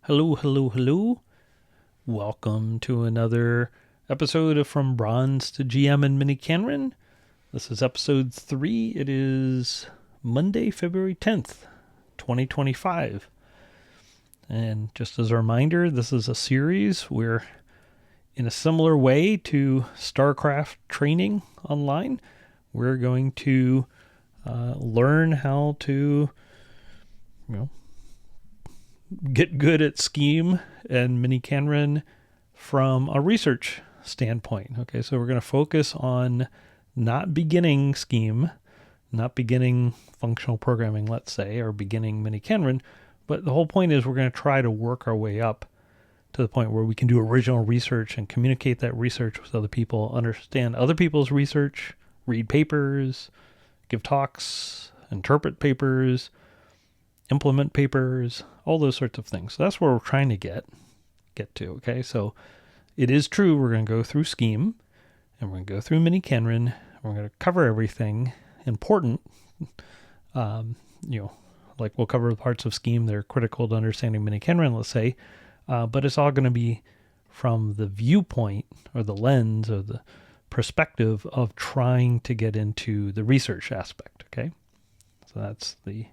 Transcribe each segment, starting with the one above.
Hello, hello, hello. Welcome to another episode of From Bronze to GM and miniKanren. This is episode 3. It is Monday, February 10th, 2025. And just as a reminder, this is a series where, in a similar way to StarCraft training online, we're going to learn how to, get good at Scheme and miniKanren from a research standpoint. Okay, so we're going to focus on not beginning Scheme, not beginning functional programming, let's say, or beginning miniKanren, but the whole point is we're going to try to work our way up to the point where we can do original research and communicate that research with other people, understand other people's research, read papers, give talks, interpret papers, implement papers, all those sorts of things. So that's where we're trying to get to. Okay, so it is true we're going to go through Scheme and we're going to go through miniKanren. We're going to cover everything important. Like we'll cover the parts of Scheme that are critical to understanding miniKanren, let's say, but it's all going to be from the viewpoint or the lens or the perspective of trying to get into the research aspect. Okay, so that's the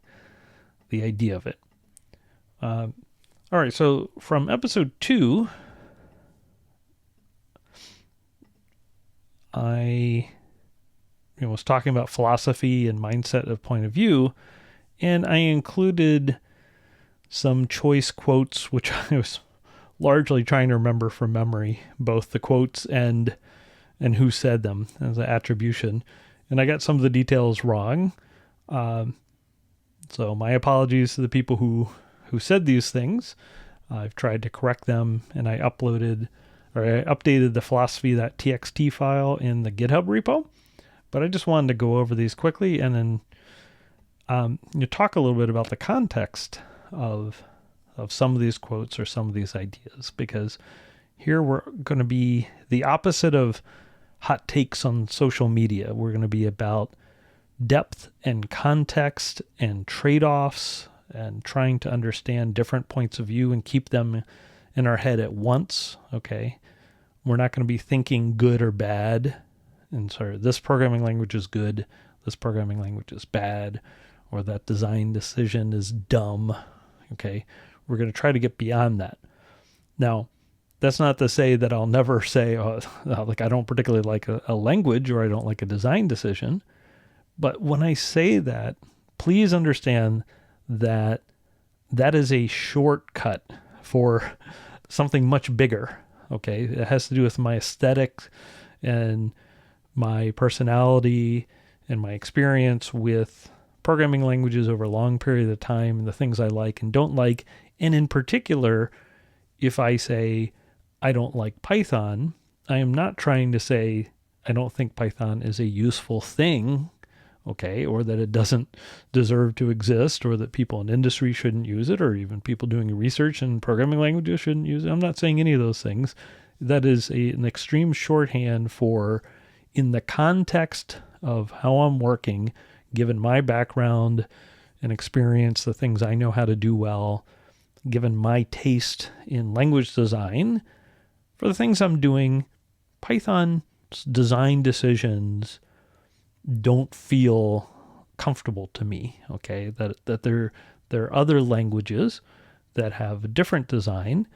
idea of it. All right, so from episode 2, I was talking about philosophy and mindset of point of view, and I included some choice quotes, which I was largely trying to remember from memory, both the quotes and who said them as an attribution, and I got some of the details wrong. So my apologies to the people who said these things. I've tried to correct them, and I updated the philosophy.txt file in the GitHub repo. But I just wanted to go over these quickly and then talk a little bit about the context of some of these quotes or some of these ideas, because here we're going to be the opposite of hot takes on social media. We're going to be about depth and context and trade-offs and trying to understand different points of view and keep them in our head at once. Okay, we're not going to be thinking good or bad, and sorry, this programming language is good, this programming language is bad, or that design decision is dumb. Okay, we're going to try to get beyond that. Now, that's not to say that I'll never say like I don't particularly like a language or I don't like a design decision. But when I say that, please understand that that is a shortcut for something much bigger. Okay, it has to do with my aesthetic and my personality and my experience with programming languages over a long period of time and the things I like and don't like. And in particular, if I say I don't like Python, I am not trying to say I don't think Python is a useful thing. Okay, or that it doesn't deserve to exist, or that people in industry shouldn't use it, or even people doing research in programming languages shouldn't use it. I'm not saying any of those things. That is an extreme shorthand for, in the context of how I'm working, given my background and experience, the things I know how to do well, given my taste in language design, for the things I'm doing, Python's design decisions don't feel comfortable to me. Okay, that there are other languages that have a different design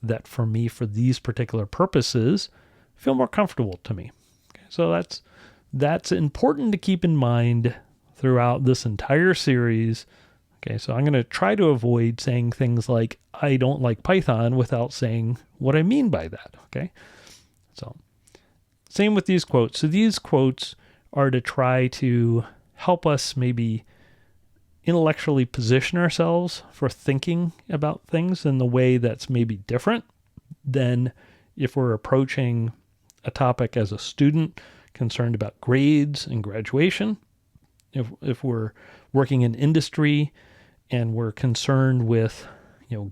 that for me, for these particular purposes, feel more comfortable to me. Okay, so that's important to keep in mind throughout this entire series. Okay, so I'm going to try to avoid saying things like I don't like Python without saying what I mean by that. Okay, so same with these quotes. So these quotes are to try to help us maybe intellectually position ourselves for thinking about things in the way that's maybe different than if we're approaching a topic as a student concerned about grades and graduation. If we're working in industry and we're concerned with,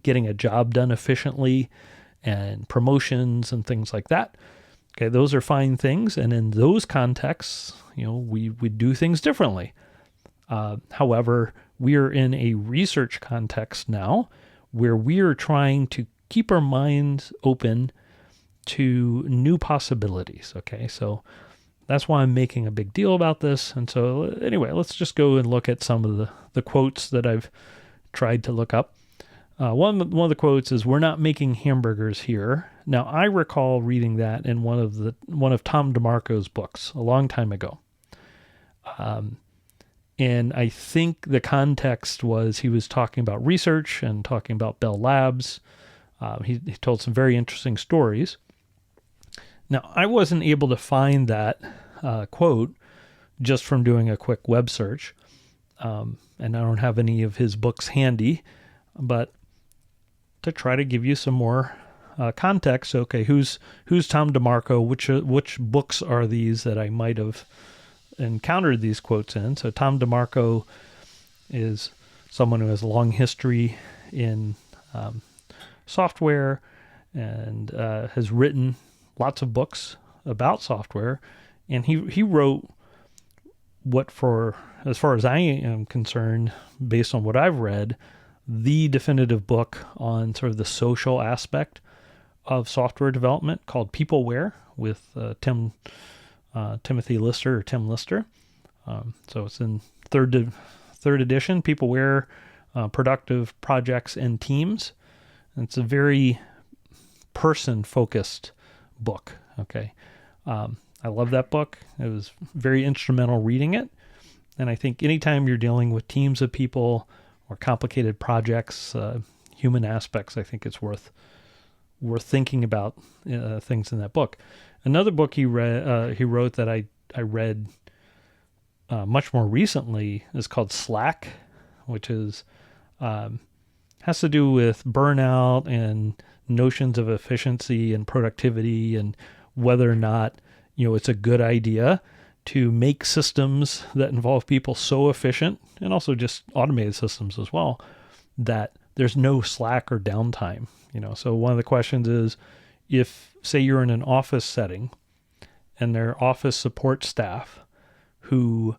getting a job done efficiently and promotions and things like that. Okay, those are fine things, and in those contexts, we do things differently. However, we are in a research context now where we are trying to keep our minds open to new possibilities. Okay, so that's why I'm making a big deal about this. And so anyway, let's just go and look at some of the quotes that I've tried to look up. One of the quotes is, "We're not making hamburgers here." Now, I recall reading that in one of Tom DeMarco's books a long time ago. And I think the context was he was talking about research and talking about Bell Labs. He told some very interesting stories. Now, I wasn't able to find that quote just from doing a quick web search. And I don't have any of his books handy, but to try to give you some more context, okay, who's Tom DeMarco? Which books are these that I might have encountered these quotes in? So Tom DeMarco is someone who has a long history in software and has written lots of books about software, and he wrote what, for as far as I am concerned, based on what I've read, the definitive book on sort of the social aspect of software development, called Peopleware, with Timothy Lister, or Tim Lister. So it's in third edition, Peopleware, Productive Projects and Teams. And it's a very person-focused book. Okay, I love that book. It was very instrumental reading it. And I think anytime you're dealing with teams of people or complicated projects, human aspects, I think it's worth thinking about things in that book. Another book he wrote that I read much more recently is called Slack, which is has to do with burnout and notions of efficiency and productivity, and whether or not it's a good idea to make systems that involve people so efficient, and also just automated systems as well, that there's no slack or downtime. So one of the questions is, if, say, you're in an office setting and their office support staff who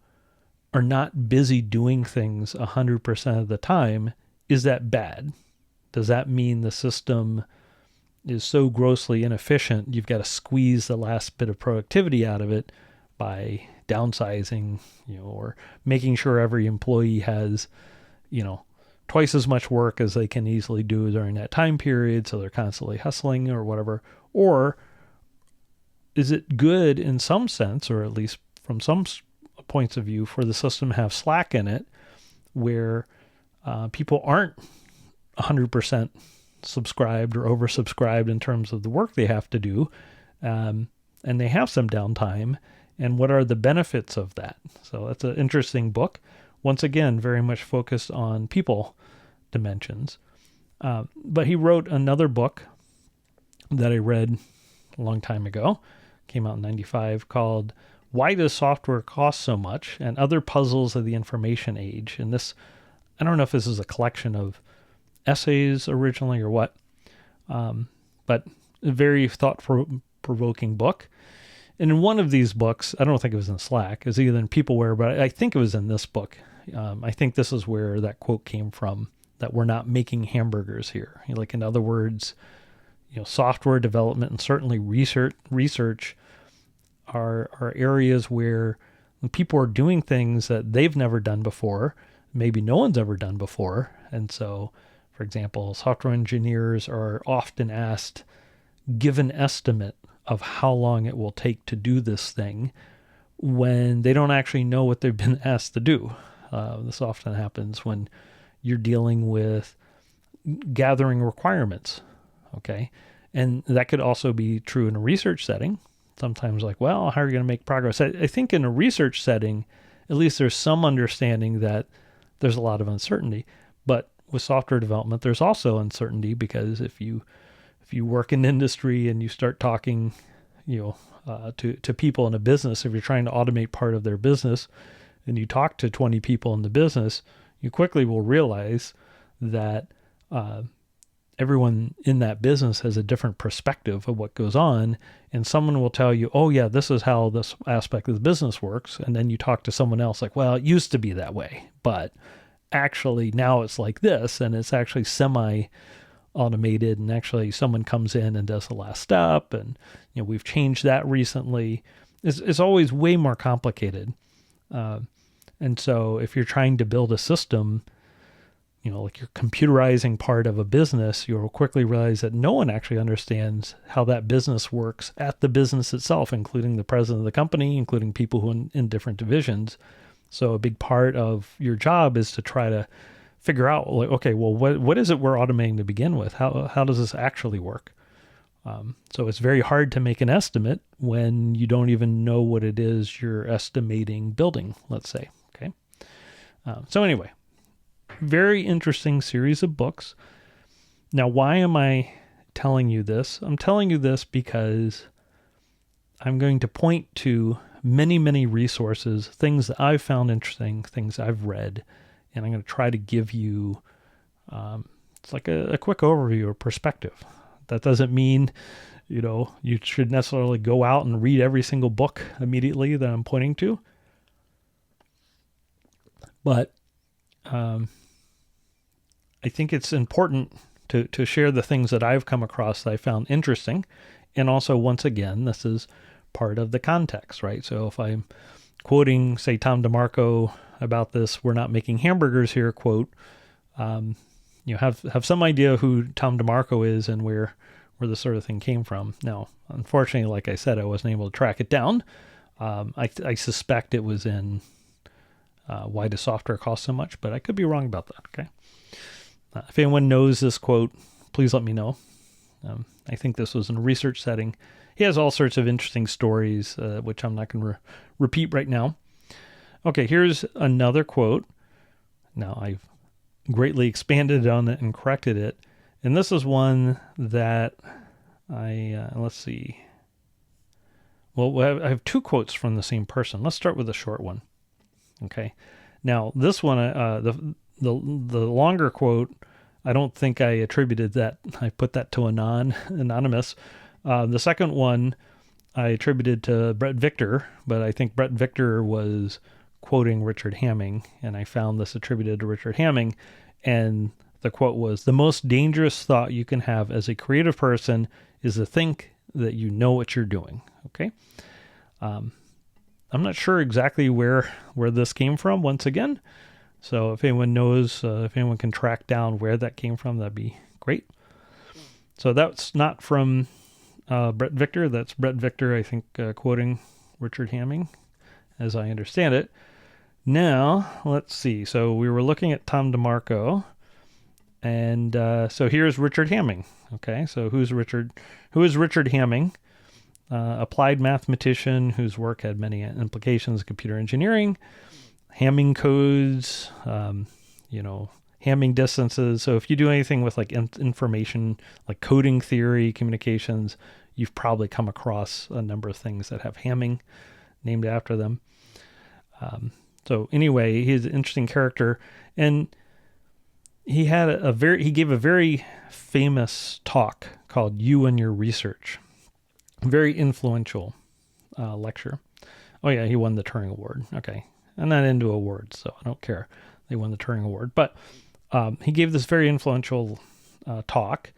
are not busy doing things 100% of the time, is that bad? Does that mean the system is so grossly inefficient you've got to squeeze the last bit of productivity out of it by downsizing, or making sure every employee has, twice as much work as they can easily do during that time period, so they're constantly hustling or whatever? Or is it good in some sense, or at least from some points of view, for the system to have slack in it, where people aren't 100% subscribed or oversubscribed in terms of the work they have to do, and they have some downtime, and what are the benefits of that? So that's an interesting book. Once again, very much focused on people dimensions. But he wrote another book that I read a long time ago, came out in 95, called "Why Does Software Cost So Much? And Other Puzzles of the Information Age." And this, I don't know if this is a collection of essays originally or what, but a very thought-provoking book. And in one of these books, I don't think it was in Slack, it was either in Peopleware, but I think it was in this book. I think this is where that quote came from, that we're not making hamburgers here. Like, in other words, software development and certainly research are areas where people are doing things that they've never done before, maybe no one's ever done before. And so, for example, software engineers are often asked, give an estimate of how long it will take to do this thing, when they don't actually know what they've been asked to do. This often happens when you're dealing with gathering requirements, okay? And that could also be true in a research setting. Sometimes like, well, how are you going to make progress? I think in a research setting, at least there's some understanding that there's a lot of uncertainty. But with software development, there's also uncertainty, because if you work in industry and you start talking, to people in a business, if you're trying to automate part of their business and you talk to 20 people in the business, you quickly will realize that everyone in that business has a different perspective of what goes on. And someone will tell you, oh yeah, this is how this aspect of the business works. And then you talk to someone else like, well, it used to be that way, but actually now it's like this, and it's actually semi-automated, and actually someone comes in and does the last step, and we've changed that recently. It's always way more complicated. And so if you're trying to build a system, like you're computerizing part of a business, you'll quickly realize that no one actually understands how that business works at the business itself, including the president of the company, including people who in different divisions. So a big part of your job is to try to figure out, like, okay, well, what is it we're automating to begin with? How does this actually work? So it's very hard to make an estimate when you don't even know what it is you're estimating building, let's say. Okay. So anyway, very interesting series of books. Now, why am I telling you this? I'm telling you this because I'm going to point to many, many resources, things that I've found interesting, things I've read, and I'm going to try to give you, it's like a quick overview or perspective. That doesn't mean, you should necessarily go out and read every single book immediately that I'm pointing to. But I think it's important to share the things that I've come across that I found interesting. And also, once again, this is part of the context, right? So if I'm quoting, say, Tom DeMarco about this, "We're not making hamburgers here," quote, have some idea who Tom DeMarco is and where this sort of thing came from. Now, unfortunately, like I said, I wasn't able to track it down. I suspect it was in Why Does Software Cost So Much, but I could be wrong about that, okay? If anyone knows this quote, please let me know. I think this was in a research setting. He has all sorts of interesting stories, which I'm not going to repeat right now. Okay, here's another quote. Now, I've greatly expanded on it and corrected it. And this is one that let's see. Well, I have two quotes from the same person. Let's start with the short one. Okay. Now, this one, the longer quote, I don't think I attributed that. I put that to anonymous. The second one I attributed to Brett Victor, but I think Brett Victor was quoting Richard Hamming, and I found this attributed to Richard Hamming, and the quote was, "The most dangerous thought you can have as a creative person is to think that you know what you're doing." Okay. I'm not sure exactly where this came from, once again. So if anyone knows, if anyone can track down where that came from, that'd be great. So that's not from Brett Victor. That's Brett Victor, I think, quoting Richard Hamming, as I understand it. Now, let's see. So we were looking at Tom DeMarco, and so here's Richard Hamming. Okay, so who is Richard Hamming? Applied mathematician whose work had many implications in computer engineering, Hamming codes, Hamming distances. So if you do anything with like information, like coding theory, communications, you've probably come across a number of things that have Hamming named after them. So anyway, he's an interesting character, and he had he gave a very famous talk called "You and Your Research." Very influential lecture. Oh yeah, he won the Turing Award. Okay, I'm not into awards, so I don't care. They won the Turing Award, but he gave this very influential talk.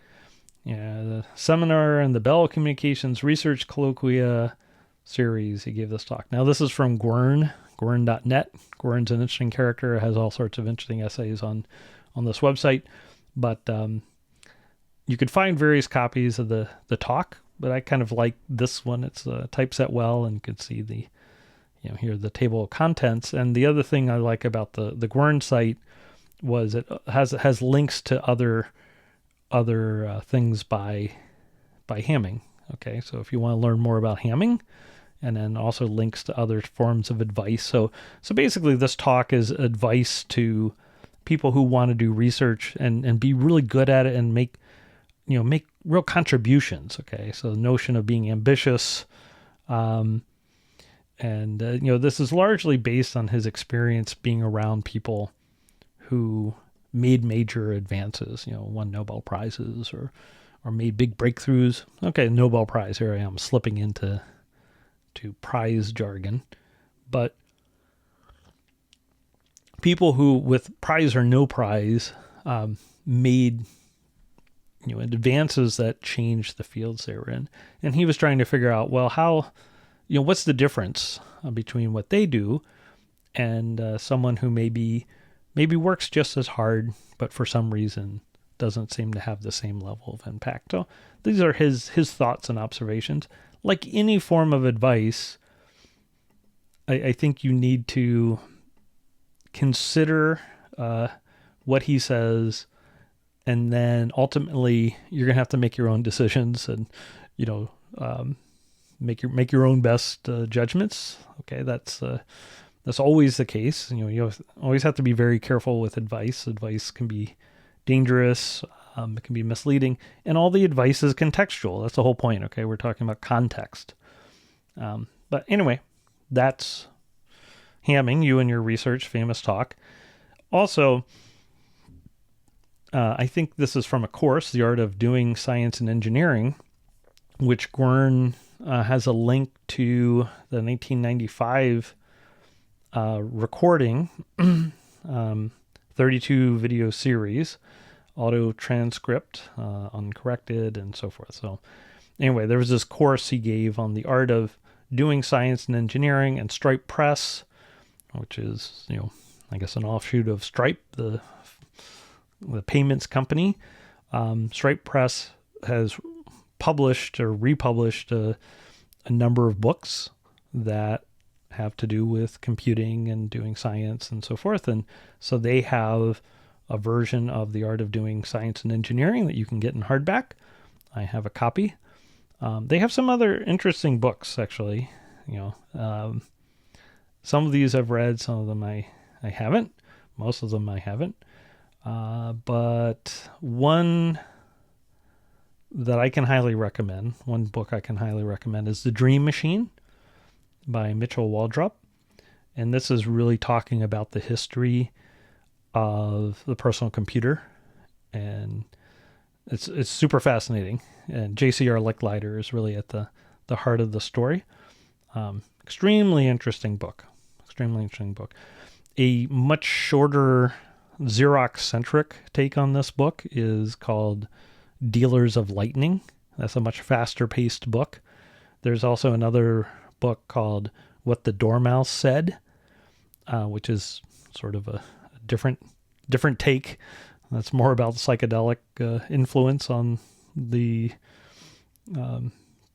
The seminar and the Bell Communications Research Colloquia series. He gave this talk. Now this is from Gwern.net. Gwern's an interesting character. Has all sorts of interesting essays on this website, but you could find various copies of the talk. But I kind of like this one. It's typeset well, and you can see the, here the table of contents. And the other thing I like about the Gwern site was it has links to other things by Hamming. Okay, so if you want to learn more about Hamming, and then also links to other forms of advice. So basically, this talk is advice to people who want to do research and be really good at it and make real contributions. Okay, so the notion of being ambitious, and this is largely based on his experience being around people who made major advances, won Nobel Prizes or made big breakthroughs. Okay, Nobel Prize, here I am slipping into prize jargon, but people who, with prize or no prize, made advances that changed the fields they were in. And he was trying to figure out, well, how, what's the difference between what they do and someone who maybe works just as hard, but for some reason doesn't seem to have the same level of impact. So these are his thoughts and observations. Like any form of advice, I think you need to consider what he says, and then ultimately you're gonna have to make your own decisions and make your own best judgments. Okay, that's always the case. You always have to be very careful with advice. Advice can be dangerous. It can be misleading, and all the advice is contextual. That's the whole point. Okay, we're talking about context. But anyway, that's Hamming, you and your research, famous talk. Also, I think this is from a course, The Art of Doing Science and Engineering, which Gwern has a link to the 1995 recording, 32 video series, auto transcript, uncorrected, and so forth. So anyway, there was this course he gave on the art of doing science and engineering, and Stripe Press, which is, I guess an offshoot of Stripe, the payments company. Stripe Press has published or republished a number of books that have to do with computing and doing science and so forth. And so they have a version of The Art of Doing Science and Engineering that you can get in hardback. I have a copy. They have some other interesting books, actually. Some of these I've read, some of them I haven't. Most of them I haven't. But one that I can highly recommend, one book I can highly recommend, is The Dream Machine by Mitchell Waldrop. And this is really talking about the history of the personal computer. And it's super fascinating. And J.C.R. Licklider is really at the heart of the story. Extremely interesting book. A much shorter Xerox-centric take on this book is called Dealers of Lightning. That's a much faster-paced book. There's also another book called What the Dormouse Said, which is sort of a different take. That's more about psychedelic influence on the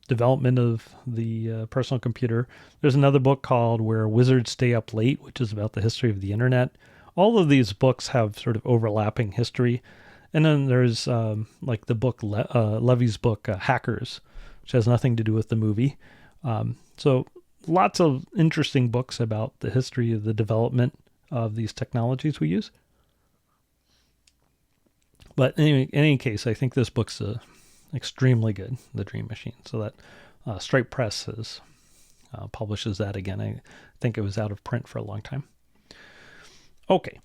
development of the personal computer. There's another book called Where Wizards Stay Up Late, which is about the history of the internet. All of these books have sort of overlapping history. And then there's like the book, Levy's book, Hackers, which has nothing to do with the movie. So lots of interesting books about the history of the development of these technologies we use. But in any case, I think this book's extremely good, The Dream Machine. So that Stripe Press publishes that again. I think it was out of print for a long time. Okay.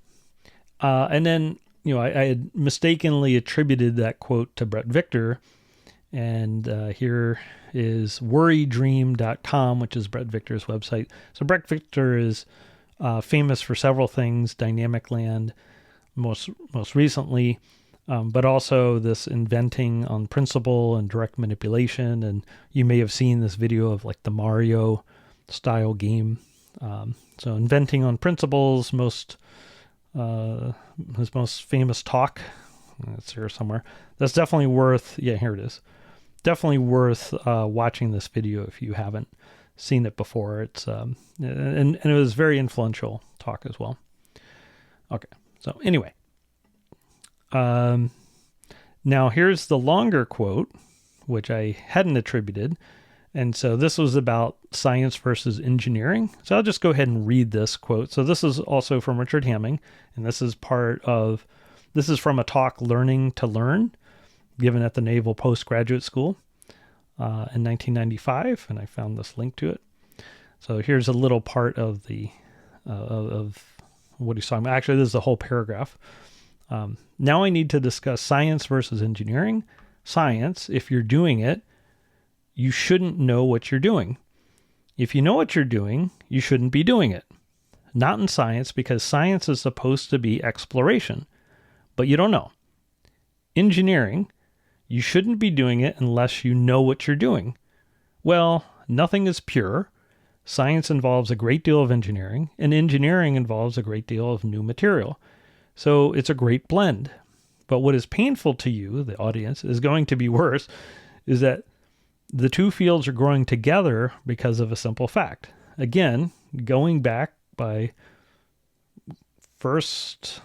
And then, I had mistakenly attributed that quote to Brett Victor. And here is worrydream.com, which is Brett Victor's website. So Brett Victor is famous for several things, Dynamic Land, most recently, but also this inventing on principle and direct manipulation. And you may have seen this video of like the Mario style game. So inventing on principles, his most famous talk. It's here somewhere. That's definitely worth, here it is. Definitely worth watching this video if you haven't seen it before. It's and it was a very influential talk as well. Okay, so anyway. Now here's the longer quote, which I hadn't attributed. And so this was about science versus engineering. So I'll just go ahead and read this quote. So this is also from Richard Hamming, and this is from a talk, Learning to Learn, given at the Naval Postgraduate School in 1995, and I found this link to it. So here's a little part of of what he's talking about. Actually, this is the whole paragraph. Now I need to discuss science versus engineering. Science, if you're doing it, you shouldn't know what you're doing. If you know what you're doing, you shouldn't be doing it. not in science, because science is supposed to be exploration, but you don't know. Engineering, you shouldn't be doing it unless you know what you're doing. Well, nothing is pure. Science involves a great deal of engineering, and engineering involves a great deal of new material. So it's a great blend. But what is painful to you, the audience, is going to be worse, is that the two fields are growing together because of a simple fact. Again, going back by first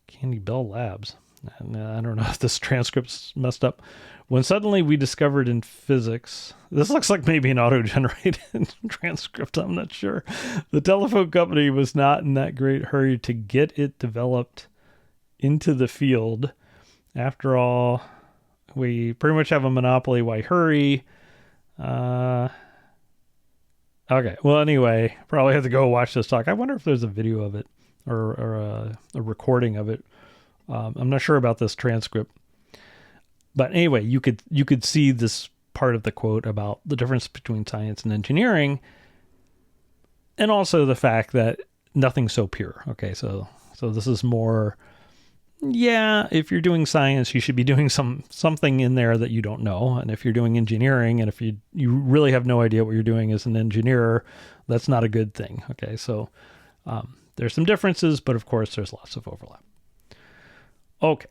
Candy Bell Labs. I don't know if this transcript's messed up. When suddenly we discovered in physics, this looks like maybe an auto-generated transcript, I'm not sure. The telephone company was not in that great hurry to get it developed into the field. After all, we pretty much have a monopoly. Why hurry? Okay. Well, anyway, probably have to go watch this talk. I wonder if there's a video of it or a recording of it. I'm not sure about this transcript. But anyway, you could see this part of the quote about the difference between science and engineering, and also the fact that nothing's so pure. Okay, so this is more, yeah, if you're doing science, you should be doing something in there that you don't know. And if you're doing engineering, and if you really have no idea what you're doing as an engineer, that's not a good thing. Okay, so there's some differences, but of course there's lots of overlap. Okay.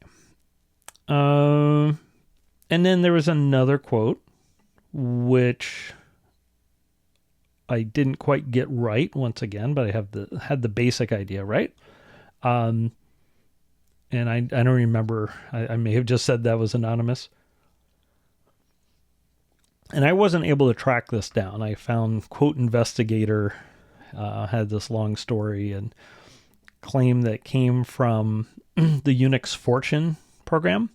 And then there was another quote, which I didn't quite get right once again, but I had the basic idea right. And I don't remember. I may have just said that was anonymous. And I wasn't able to track this down. I found Quote Investigator had this long story and claimed that it came from the Unix Fortune program.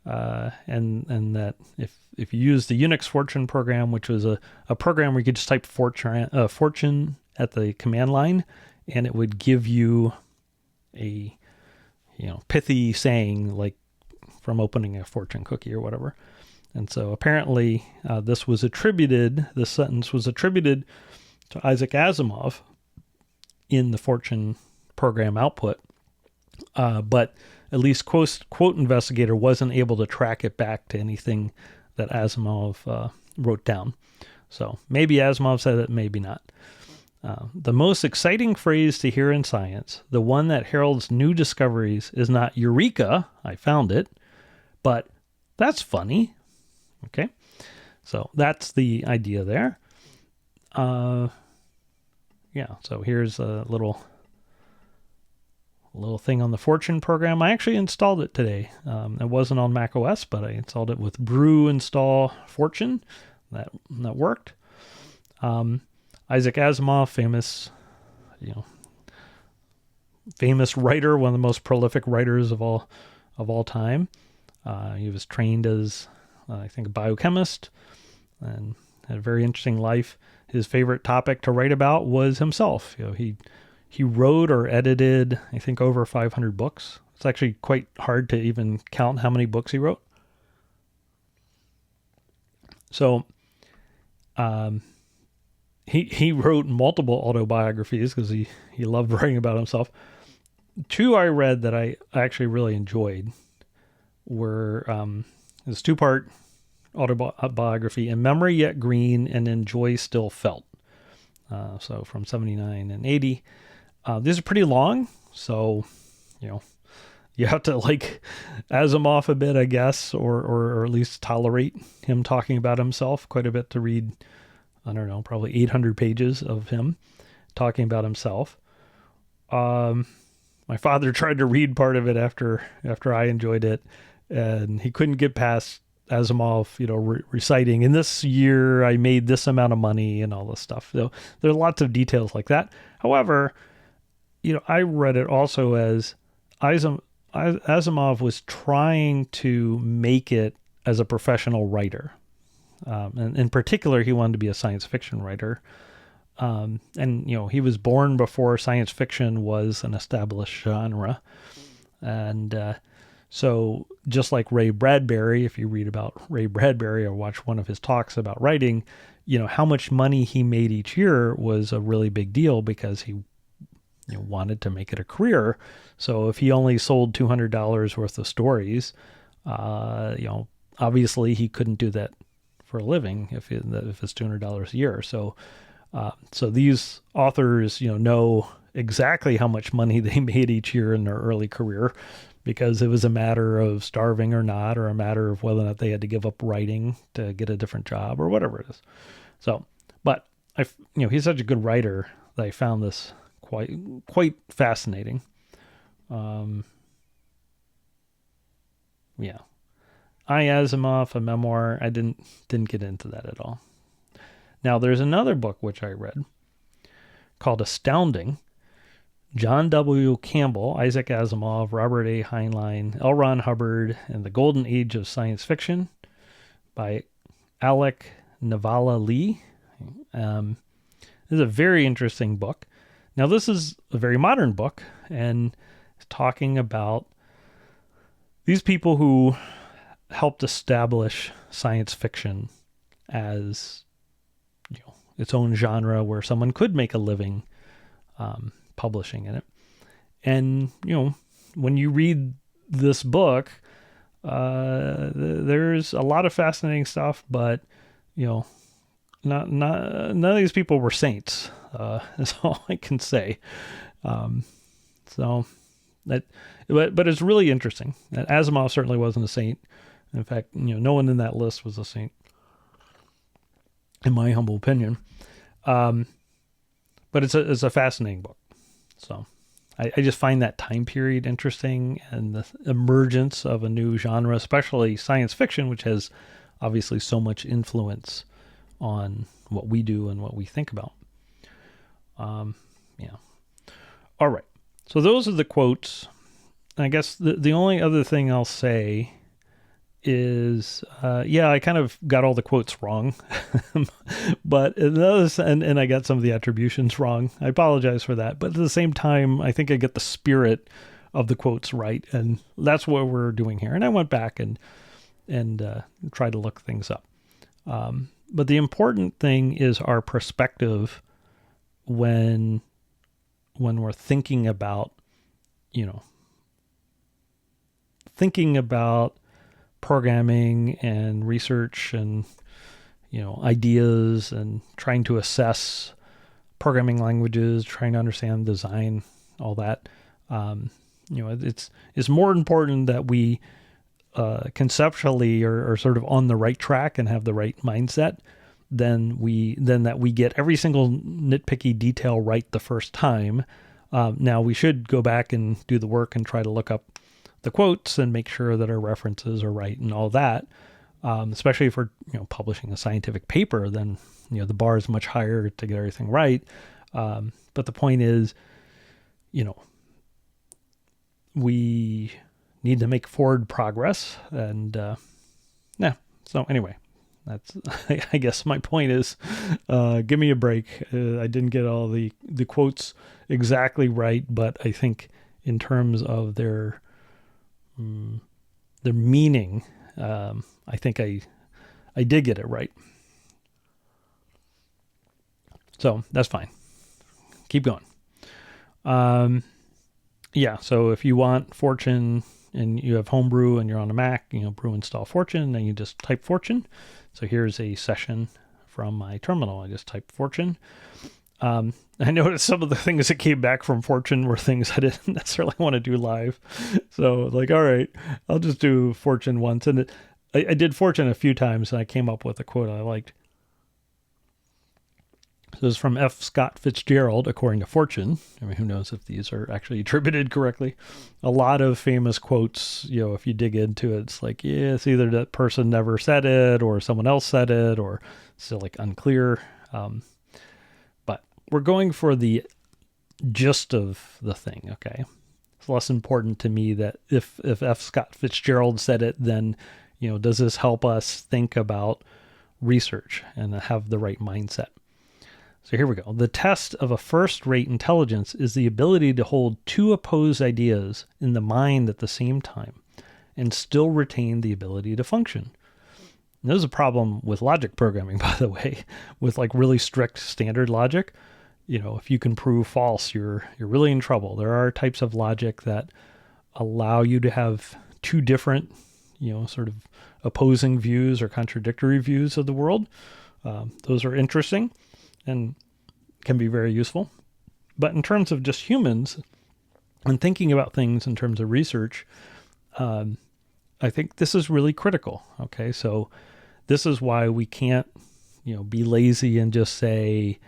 And that if you use the Unix Fortune program, which was a program where you could just type fortune at the command line, and it would give you a pithy saying, like from opening a fortune cookie or whatever. And so apparently this sentence was attributed to Isaac Asimov in the Fortune program output, but at least Quote Investigator wasn't able to track it back to anything that Asimov wrote down. So maybe Asimov said it, maybe not. The most exciting phrase to hear in science, the one that heralds new discoveries, is not "Eureka, I found it," but "That's funny." Okay, so that's the idea there. Yeah, so here's a little thing on the Fortune program. I actually installed it today. It wasn't on Mac OS, but I installed it with brew install Fortune. That worked. Isaac Asimov, famous writer, one of the most prolific writers of all time. He was trained as I think a biochemist and had a very interesting life. His favorite topic to write about was himself. He wrote or edited, I think, over 500 books. It's actually quite hard to even count how many books he wrote. So, he wrote multiple autobiographies because he loved writing about himself. Two I read that I actually really enjoyed were this 2-part autobiography, In Memory Yet Green and In Joy Still Felt. So from 79 and 80. These are pretty long, so you have to like Asimov a bit, I guess, or at least tolerate him talking about himself quite a bit to read. I don't know, probably 800 pages of him talking about himself. My father tried to read part of it after I enjoyed it, and he couldn't get past Asimov, reciting, "In this year I made this amount of money," and all this stuff. So there are lots of details like that. However, I read it also as Asimov was trying to make it as a professional writer. And in particular, he wanted to be a science fiction writer. And he was born before science fiction was an established genre. And so just like Ray Bradbury, if you read about Ray Bradbury or watch one of his talks about writing, how much money he made each year was a really big deal because he wanted to make it a career. So if he only sold $200 worth of stories, obviously he couldn't do that for a living if it's $200 a year. So these authors, know exactly how much money they made each year in their early career, because it was a matter of starving or not, or a matter of whether or not they had to give up writing to get a different job or whatever it is. So, but he's such a good writer that I found this quite fascinating. Yeah. I, Asimov, a memoir. I didn't get into that at all. Now, there's another book which I read called Astounding. John W. Campbell, Isaac Asimov, Robert A. Heinlein, L. Ron Hubbard, and the Golden Age of Science Fiction by Alec Navala Lee. This is a very interesting book. Now, this is a very modern book, and it's talking about these people who helped establish science fiction as its own genre where someone could make a living publishing in it. And when you read this book, there's a lot of fascinating stuff, but none of these people were saints. Is all I can say. But it's really interesting. Asimov certainly wasn't a saint. In fact, no one in that list was a saint, in my humble opinion. But it's a fascinating book. So I just find that time period interesting, and the emergence of a new genre, especially science fiction, which has obviously so much influence on what we do and what we think about. All right. So those are the quotes. I guess the only other thing I'll say is, I kind of got all the quotes wrong, but and I got some of the attributions wrong. I apologize for that. But at the same time, I think I get the spirit of the quotes right. And that's what we're doing here. And I went back and tried to look things up. But the important thing is our perspective when we're thinking about programming and research and ideas, and trying to assess programming languages, trying to understand design, all that. It's more important that we conceptually are sort of on the right track and have the right mindset than that we get every single nitpicky detail right the first time. Now we should go back and do the work and try to look up the quotes and make sure that our references are right and all that. Especially if we're publishing a scientific paper, then the bar is much higher to get everything right. But the point is, we need to make forward progress. And so anyway, that's I guess my point is, give me a break. I didn't get all the quotes exactly right, but I think in terms of their meaning, I think I did get it right. So that's fine. Keep going. So if you want Fortune and you have Homebrew and you're on a Mac, brew install Fortune, and you just type Fortune. So here's a session from my terminal. I just typed Fortune. I noticed some of the things that came back from Fortune were things I didn't necessarily want to do live. So all right, I'll just do Fortune once. And I did Fortune a few times, and I came up with a quote I liked. This is from F. Scott Fitzgerald, according to Fortune. I mean, who knows if these are actually attributed correctly. A lot of famous quotes, if you dig into it, it's it's either that person never said it or someone else said it, or still unclear. But we're going for the gist of the thing, okay? It's less important to me that if F. Scott Fitzgerald said it, then, does this help us think about research and have the right mindset? So here we go. The test of a first-rate intelligence is the ability to hold two opposed ideas in the mind at the same time and still retain the ability to function. And this is a problem with logic programming, by the way, with really strict standard logic. if you can prove false, you're really in trouble. There are types of logic that allow you to have two different, sort of opposing views or contradictory views of the world. Those are interesting and can be very useful. But in terms of just humans and thinking about things in terms of research, I think this is really critical. Okay, so this is why we can't, be lazy and just say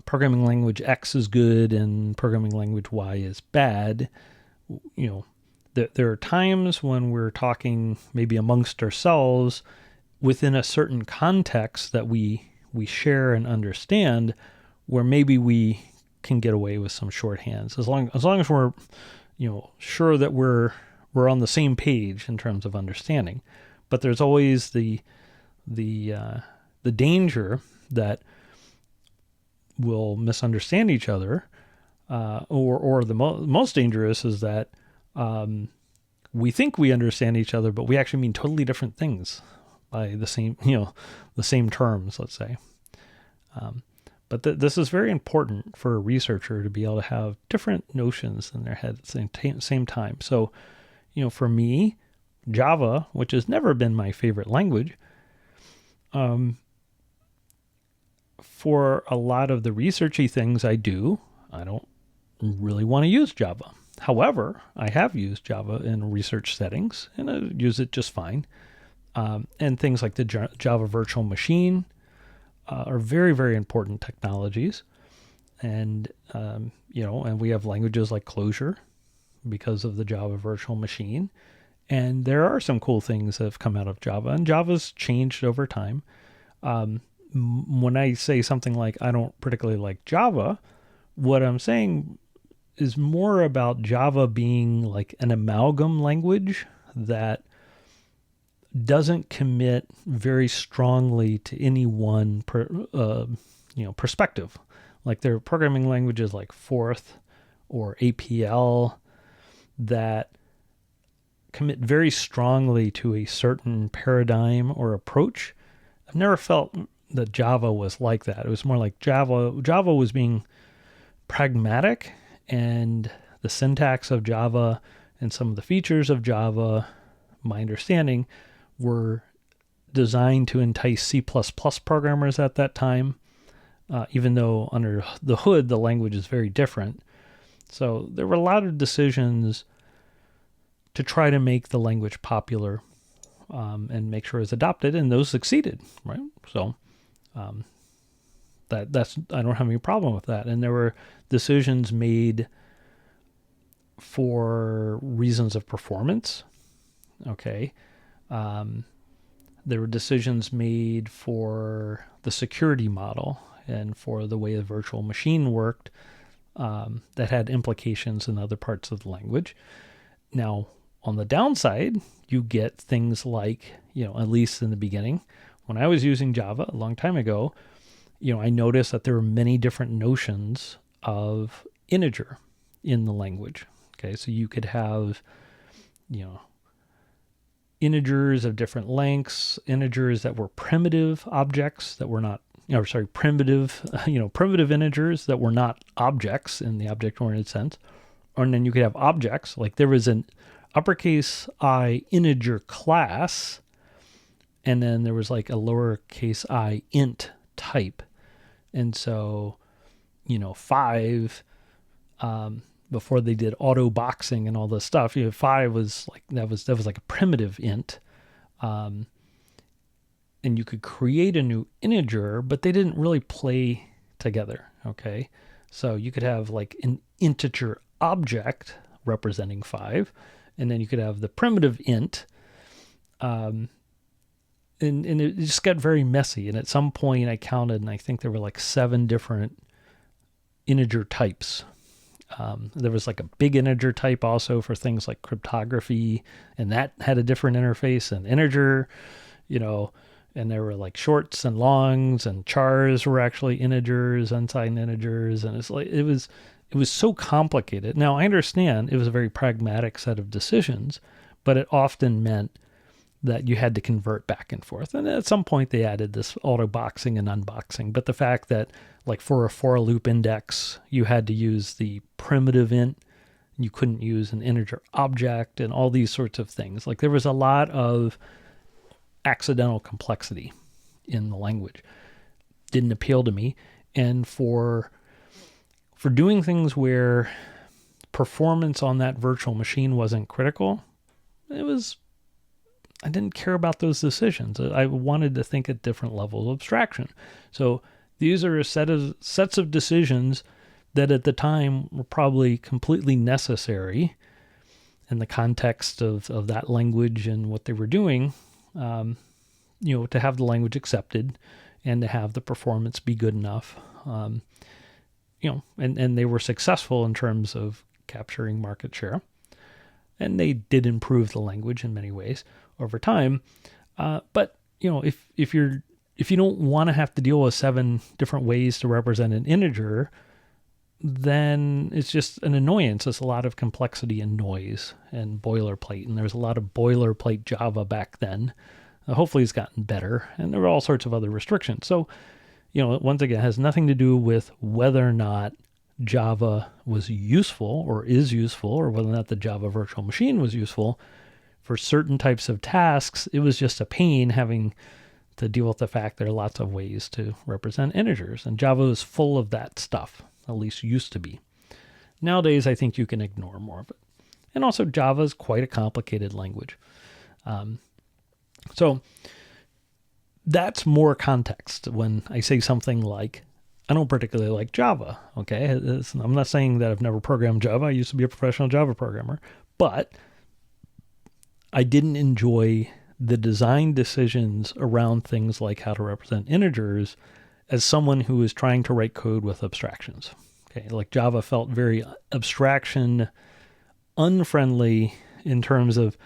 programming language X is good and programming language Y is bad. There are times when we're talking maybe amongst ourselves within a certain context that we share and understand, where maybe we can get away with some shorthands as long as we're sure that we're on the same page in terms of understanding. But there's always the danger that we'll misunderstand each other, or the most dangerous is that we think we understand each other, but we actually mean totally different things by the same terms, let's say. But this is very important for a researcher to be able to have different notions in their head at the same time. So, for me, Java, which has never been my favorite language, for a lot of the researchy things I do, I don't really want to use Java. However, I have used Java in research settings, and I use it just fine. And things like the Java virtual machine are very, very important technologies. And, and we have languages like Clojure because of the Java virtual machine. And there are some cool things that have come out of Java, and Java's changed over time. When I say something like, I don't particularly like Java, what I'm saying is more about Java being like an amalgam language that doesn't commit very strongly to any one perspective. Like there are programming languages like Forth or APL that commit very strongly to a certain paradigm or approach. I've never felt that Java was like that. It was more like Java was being pragmatic, and the syntax of Java and some of the features of Java, my understanding, were designed to entice C++ programmers at that time, even though under the hood the language is very different. So there were a lot of decisions to try to make the language popular and make sure it's adopted, and those succeeded, right? So that's I don't have any problem with that. And there were decisions made for reasons of performance. Okay. There were decisions made for the security model and for the way the virtual machine worked that had implications in other parts of the language. Now, on the downside, you get things like, at least in the beginning, when I was using Java a long time ago, I noticed that there were many different notions of integer in the language. Okay, so you could have, integers of different lengths, integers that were primitive objects that were not, primitive integers that were not objects in the object-oriented sense. And then you could have objects, like there was an uppercase I integer class, and then there was like a lowercase I int type. And so, 5, before they did auto boxing and all this stuff, 5 was like, that was like a primitive int. And you could create a new integer, but they didn't really play together. Okay. So you could have like an integer object representing 5, and then you could have the primitive int, and it just got very messy. And at some point I counted, and I think there were like 7 different integer types. There was like a big integer type also for things like cryptography, and that had a different interface, and integer, and there were like shorts and longs, and chars were actually integers, unsigned integers, and it's like it was so complicated. Now I understand it was a very pragmatic set of decisions, but it often meant that you had to convert back and forth. And at some point they added this auto boxing and unboxing. But the fact that like for a for loop index, you had to use the primitive int, you couldn't use an integer object and all these sorts of things. Like there was a lot of accidental complexity in the language. Didn't appeal to me. And for doing things where performance on that virtual machine wasn't critical, I didn't care about those decisions. I wanted to think at different levels of abstraction. So these are sets of decisions that at the time were probably completely necessary in the context of that language and what they were doing, to have the language accepted and to have the performance be good enough, and they were successful in terms of capturing market share. And they did improve the language in many ways over time. But if you don't want to have to deal with 7 different ways to represent an integer, then it's just an annoyance. It's a lot of complexity and noise and boilerplate. And there's a lot of boilerplate Java back then. Hopefully it's gotten better. And there were all sorts of other restrictions. So, once again, it has nothing to do with whether or not Java was useful or is useful, or whether or not the Java virtual machine was useful. For certain types of tasks, it was just a pain having to deal with the fact there are lots of ways to represent integers. And Java is full of that stuff, at least used to be. Nowadays, I think you can ignore more of it. And also, Java is quite a complicated language. So that's more context when I say something like, I don't particularly like Java, okay? I'm not saying that I've never programmed Java. I used to be a professional Java programmer. But I didn't enjoy the design decisions around things like how to represent integers as someone who is trying to write code with abstractions. Okay, like Java felt very abstraction unfriendly in terms of,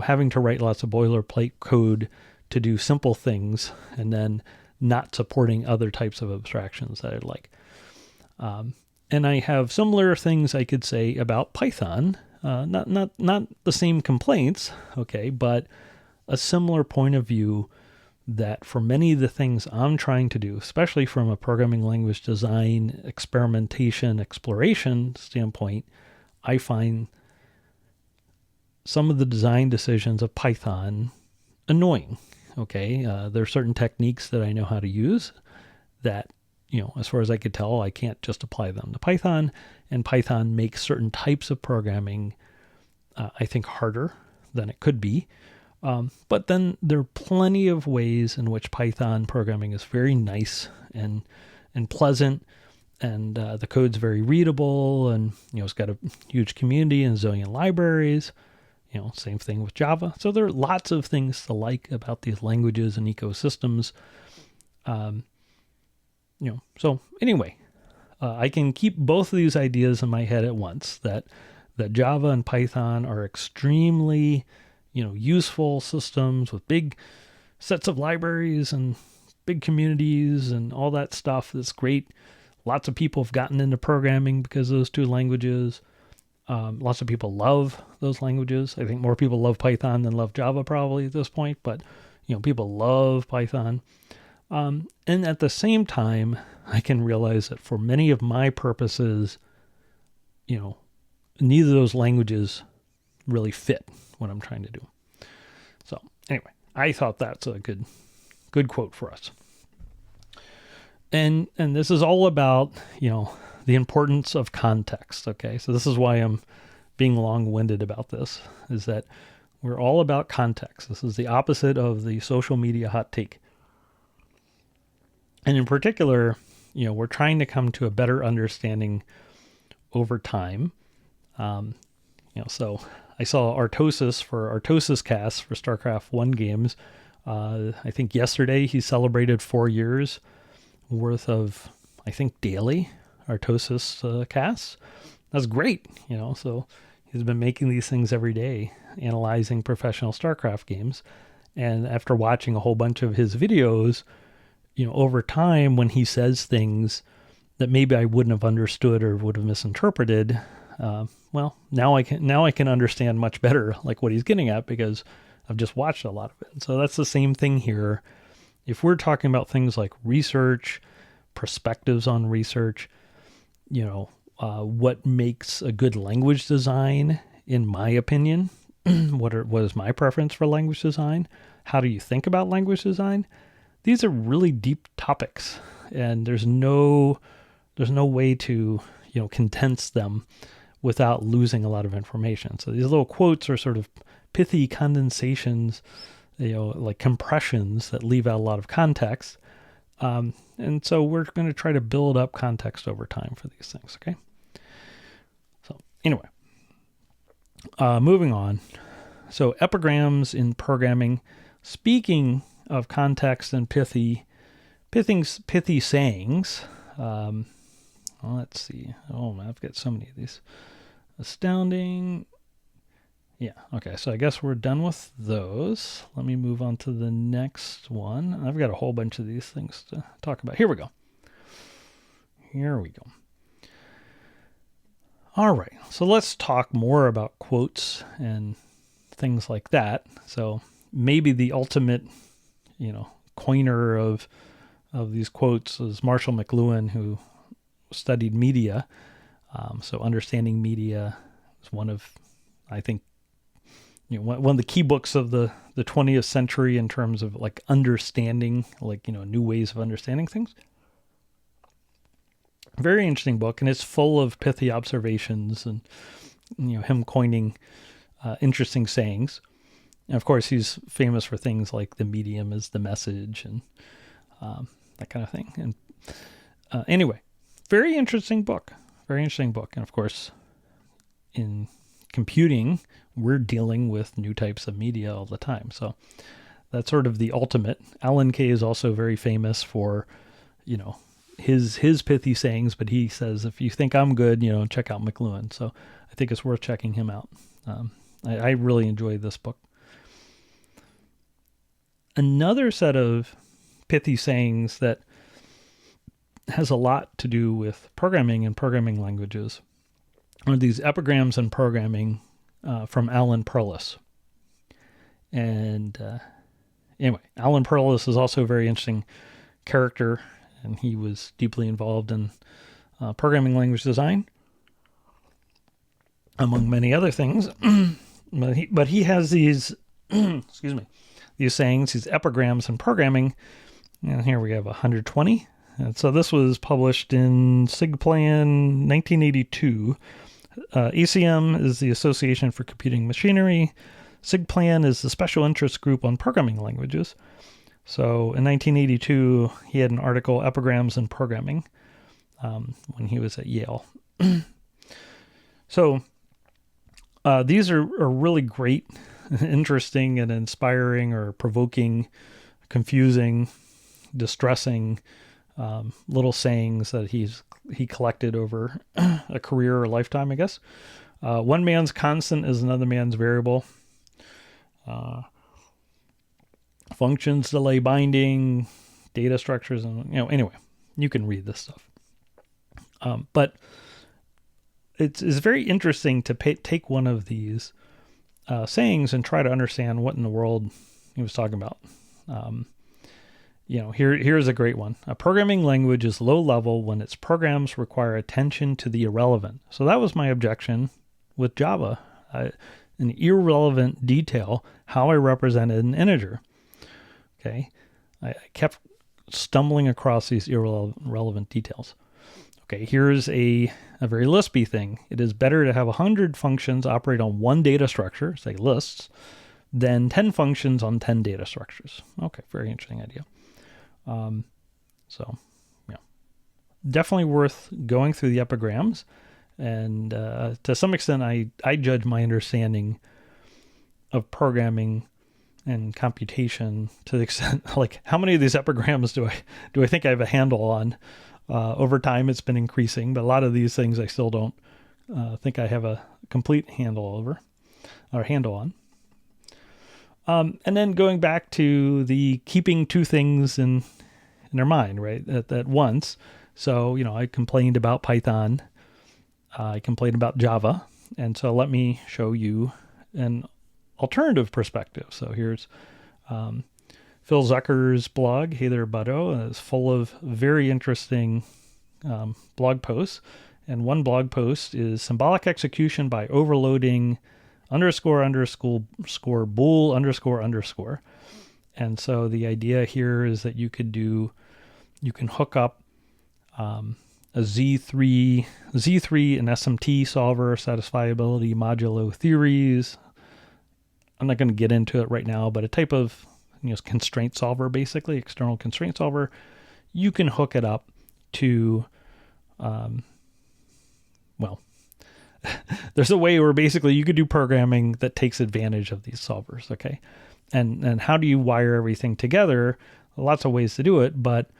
having to write lots of boilerplate code to do simple things and then not supporting other types of abstractions that I like. And I have similar things I could say about Python. Not the same complaints, okay, but a similar point of view that for many of the things I'm trying to do, especially from a programming language design, experimentation, exploration standpoint, I find some of the design decisions of Python annoying, okay? There are certain techniques that I know how to use that, as far as I could tell, I can't just apply them to Python, and Python makes certain types of programming, I think, harder than it could be. But then there are plenty of ways in which Python programming is very nice and pleasant, and the code's very readable, and it's got a huge community and a zillion libraries. Same thing with Java. So there are lots of things to like about these languages and ecosystems. So anyway, I can keep both of these ideas in my head at once, that Java and Python are extremely, useful systems with big sets of libraries and big communities and all that stuff. That's great. Lots of people have gotten into programming because of those two languages. Lots of people love those languages. I think more people love Python than love Java probably at this point, but people love Python. And at the same time, I can realize that for many of my purposes, neither of those languages really fit what I'm trying to do. So anyway, I thought that's a good quote for us. And this is all about, the importance of context, okay? So this is why I'm being long-winded about this, is that we're all about context. This is the opposite of the social media hot take. And in particular, we're trying to come to a better understanding over time. So I saw Artosis for Artosis Cast for StarCraft 1 games. I think yesterday he celebrated 4 years worth of, I think, daily Artosis casts. That's great, so he's been making these things every day, analyzing professional StarCraft games. And after watching a whole bunch of his videos, over time, when he says things that maybe I wouldn't have understood or would have misinterpreted, now I can understand much better like what he's getting at, because I've just watched a lot of it. And so that's the same thing here. If we're talking about things like research, perspectives on research, what makes a good language design, in my opinion, what is my preference for language design? How do you think about language design? These are really deep topics, and there's no way to, condense them without losing a lot of information. So these little quotes are sort of pithy condensations, like compressions that leave out a lot of context. And so we're going to try to build up context over time for these things, okay? So anyway, moving on. So epigrams in programming. Speaking of context and pithy sayings, let's see. Oh man, I've got so many of these. Astounding. Yeah, okay, so I guess we're done with those. Let me move on to the next one. I've got a whole bunch of these things to talk about. Here we go. All right, so let's talk more about quotes and things like that. So maybe the ultimate, coiner of these quotes is Marshall McLuhan, who studied media. So understanding media is one of, I think, one of the key books of the 20th century in terms of like understanding, new ways of understanding things. Very interesting book, and it's full of pithy observations and, him coining interesting sayings. And of course, he's famous for things like the medium is the message and that kind of thing. And anyway, very interesting book. And of course, in computing, we're dealing with new types of media all the time. So that's sort of the ultimate. Alan Kay is also very famous for, his pithy sayings, but he says, if you think I'm good, check out McLuhan. So I think it's worth checking him out. I really enjoy this book. Another set of pithy sayings that has a lot to do with programming and programming languages are these epigrams in programming from Alan Perlis. And anyway, Alan Perlis is also a very interesting character, and he was deeply involved in programming language design, among many other things. but he has these, these sayings, these epigrams in programming. And here we have 120. And so this was published in SIGPlan 1982. ACM is the Association for Computing Machinery. SIGPlan is the Special Interest Group on Programming Languages. So in 1982, he had an article, Epigrams in Programming, when he was at Yale. So these are really great, interesting, and inspiring or provoking, confusing, distressing little sayings that he collected over a career or lifetime, I guess. One man's constant is another man's variable. Functions, delay binding, data structures, and anyway, you can read this stuff. But it's very interesting to take one of these sayings and try to understand what in the world he was talking about. Here's a great one. A programming language is low level when its programs require attention to the irrelevant. So that was my objection with Java. An irrelevant detail, how I represented an integer. Okay. I kept stumbling across these irrelevant details. Okay. Here's a very Lispy thing. It is better to have 100 functions operate on one data structure, say lists, than 10 functions on 10 data structures. Okay. Very interesting idea. Definitely worth going through the epigrams. And to some extent, I judge my understanding of programming and computation to the extent, like, how many of these epigrams do I think I have a handle on? Over time, it's been increasing, but a lot of these things I still don't think I have a complete handle on. And then going back to the keeping two things in their mind, right, at once. So, I complained about Python. I complained about Java. And so let me show you an alternative perspective. So here's Phil Zucker's blog, Hey There Buddo, is full of very interesting blog posts. And one blog post is symbolic execution by overloading underscore bool underscore. And so the idea here is that you can hook up a Z3 and SMT solver, satisfiability modulo theories. I'm not going to get into it right now, but a type of constraint solver, basically external constraint solver. You can hook it up to there's a way where basically you could do programming that takes advantage of these solvers, okay? And how do you wire everything together? Lots of ways to do it, but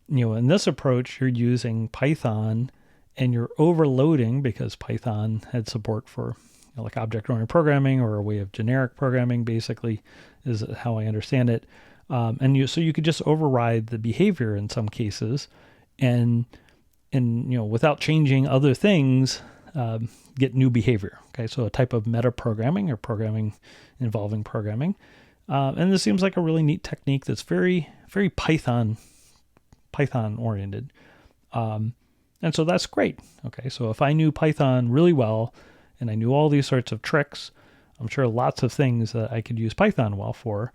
in this approach, you're using Python and you're overloading, because Python had support for like object-oriented programming, or a way of generic programming, basically, is how I understand it. So you could just override the behavior in some cases, and without changing other things, get new behavior. Okay, so a type of meta programming, or programming involving programming, and this seems like a really neat technique that's very, very Python oriented, and so that's great. Okay, so if I knew Python really well, and I knew all these sorts of tricks, I'm sure lots of things that I could use Python well for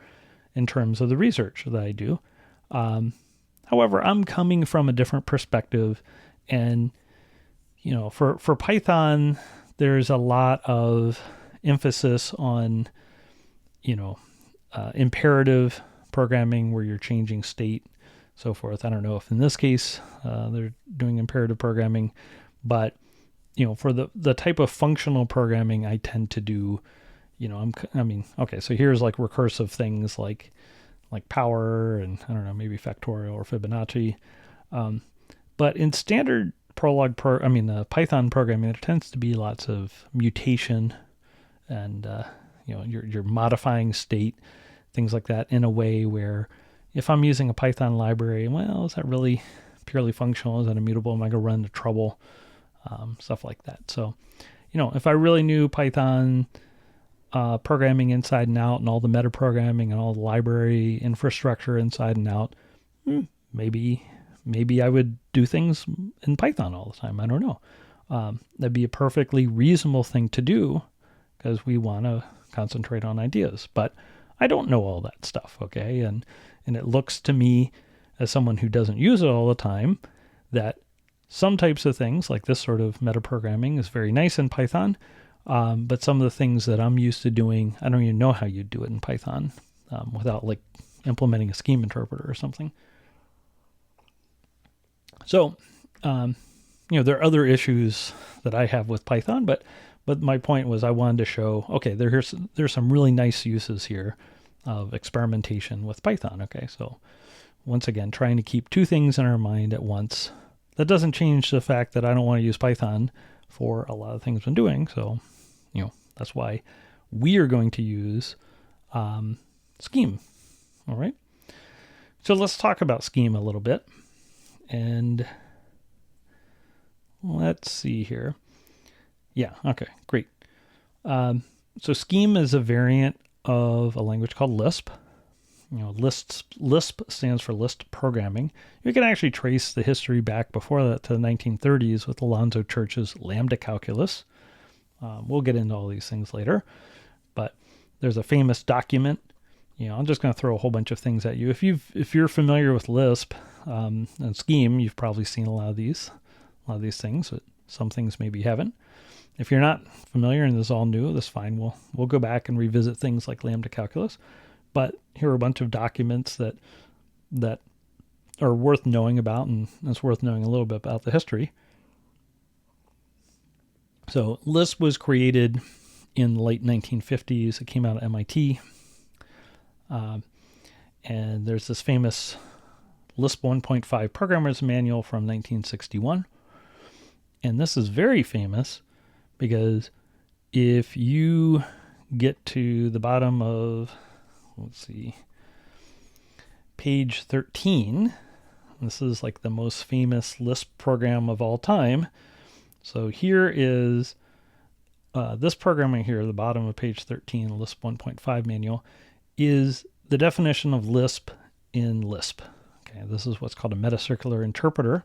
in terms of the research that I do. However, I'm coming from a different perspective, and for Python, there's a lot of emphasis on imperative programming, where you're changing state, so forth. I don't know if in this case they're doing imperative programming, but for the type of functional programming I tend to do, so here's like recursive things like power, and I don't know, maybe factorial or Fibonacci. But in standard Python programming, there tends to be lots of mutation, and you're modifying state, things like that, in a way where if I'm using a Python library, well, is that really purely functional? Is that immutable? Am I going to run into trouble? Stuff like that. So, if I really knew Python programming inside and out, and all the meta programming and all the library infrastructure inside and out, maybe I would do things in Python all the time. I don't know. That'd be a perfectly reasonable thing to do, because we want to concentrate on ideas. But I don't know all that stuff, okay? And it looks to me, as someone who doesn't use it all the time, that some types of things, like this sort of metaprogramming, is very nice in Python, but some of the things that I'm used to doing, I don't even know how you do it in Python without like implementing a scheme interpreter or something. So, there are other issues that I have with Python, but my point was I wanted to show, okay, there's some really nice uses here of experimentation with Python. Okay, so once again, trying to keep two things in our mind at once. That doesn't change the fact that I don't want to use Python for a lot of things I'm doing. So, that's why we are going to use Scheme. All right. So let's talk about Scheme a little bit. And let's see here. Yeah, okay, great. So Scheme is a variant of a language called Lisp. Lisp stands for List Programming. You can actually trace the history back before that to the 1930s with Alonzo Church's Lambda Calculus. We'll get into all these things later, but there's a famous document. I'm just going to throw a whole bunch of things at you. If you're familiar with Lisp and Scheme, you've probably seen a lot of these things, but some things maybe you haven't. If you're not familiar and this is all new, that's fine. We'll go back and revisit things like Lambda Calculus. But here are a bunch of documents that are worth knowing about, and it's worth knowing a little bit about the history. So Lisp was created in the late 1950s. It came out of MIT. And there's this famous Lisp 1.5 Programmer's Manual from 1961. And this is very famous because if you get to the bottom of, page 13, this is like the most famous Lisp program of all time. So here is this programming here, the bottom of page 13, Lisp 1.5 manual, is the definition of Lisp in Lisp. Okay, this is what's called a metacircular interpreter.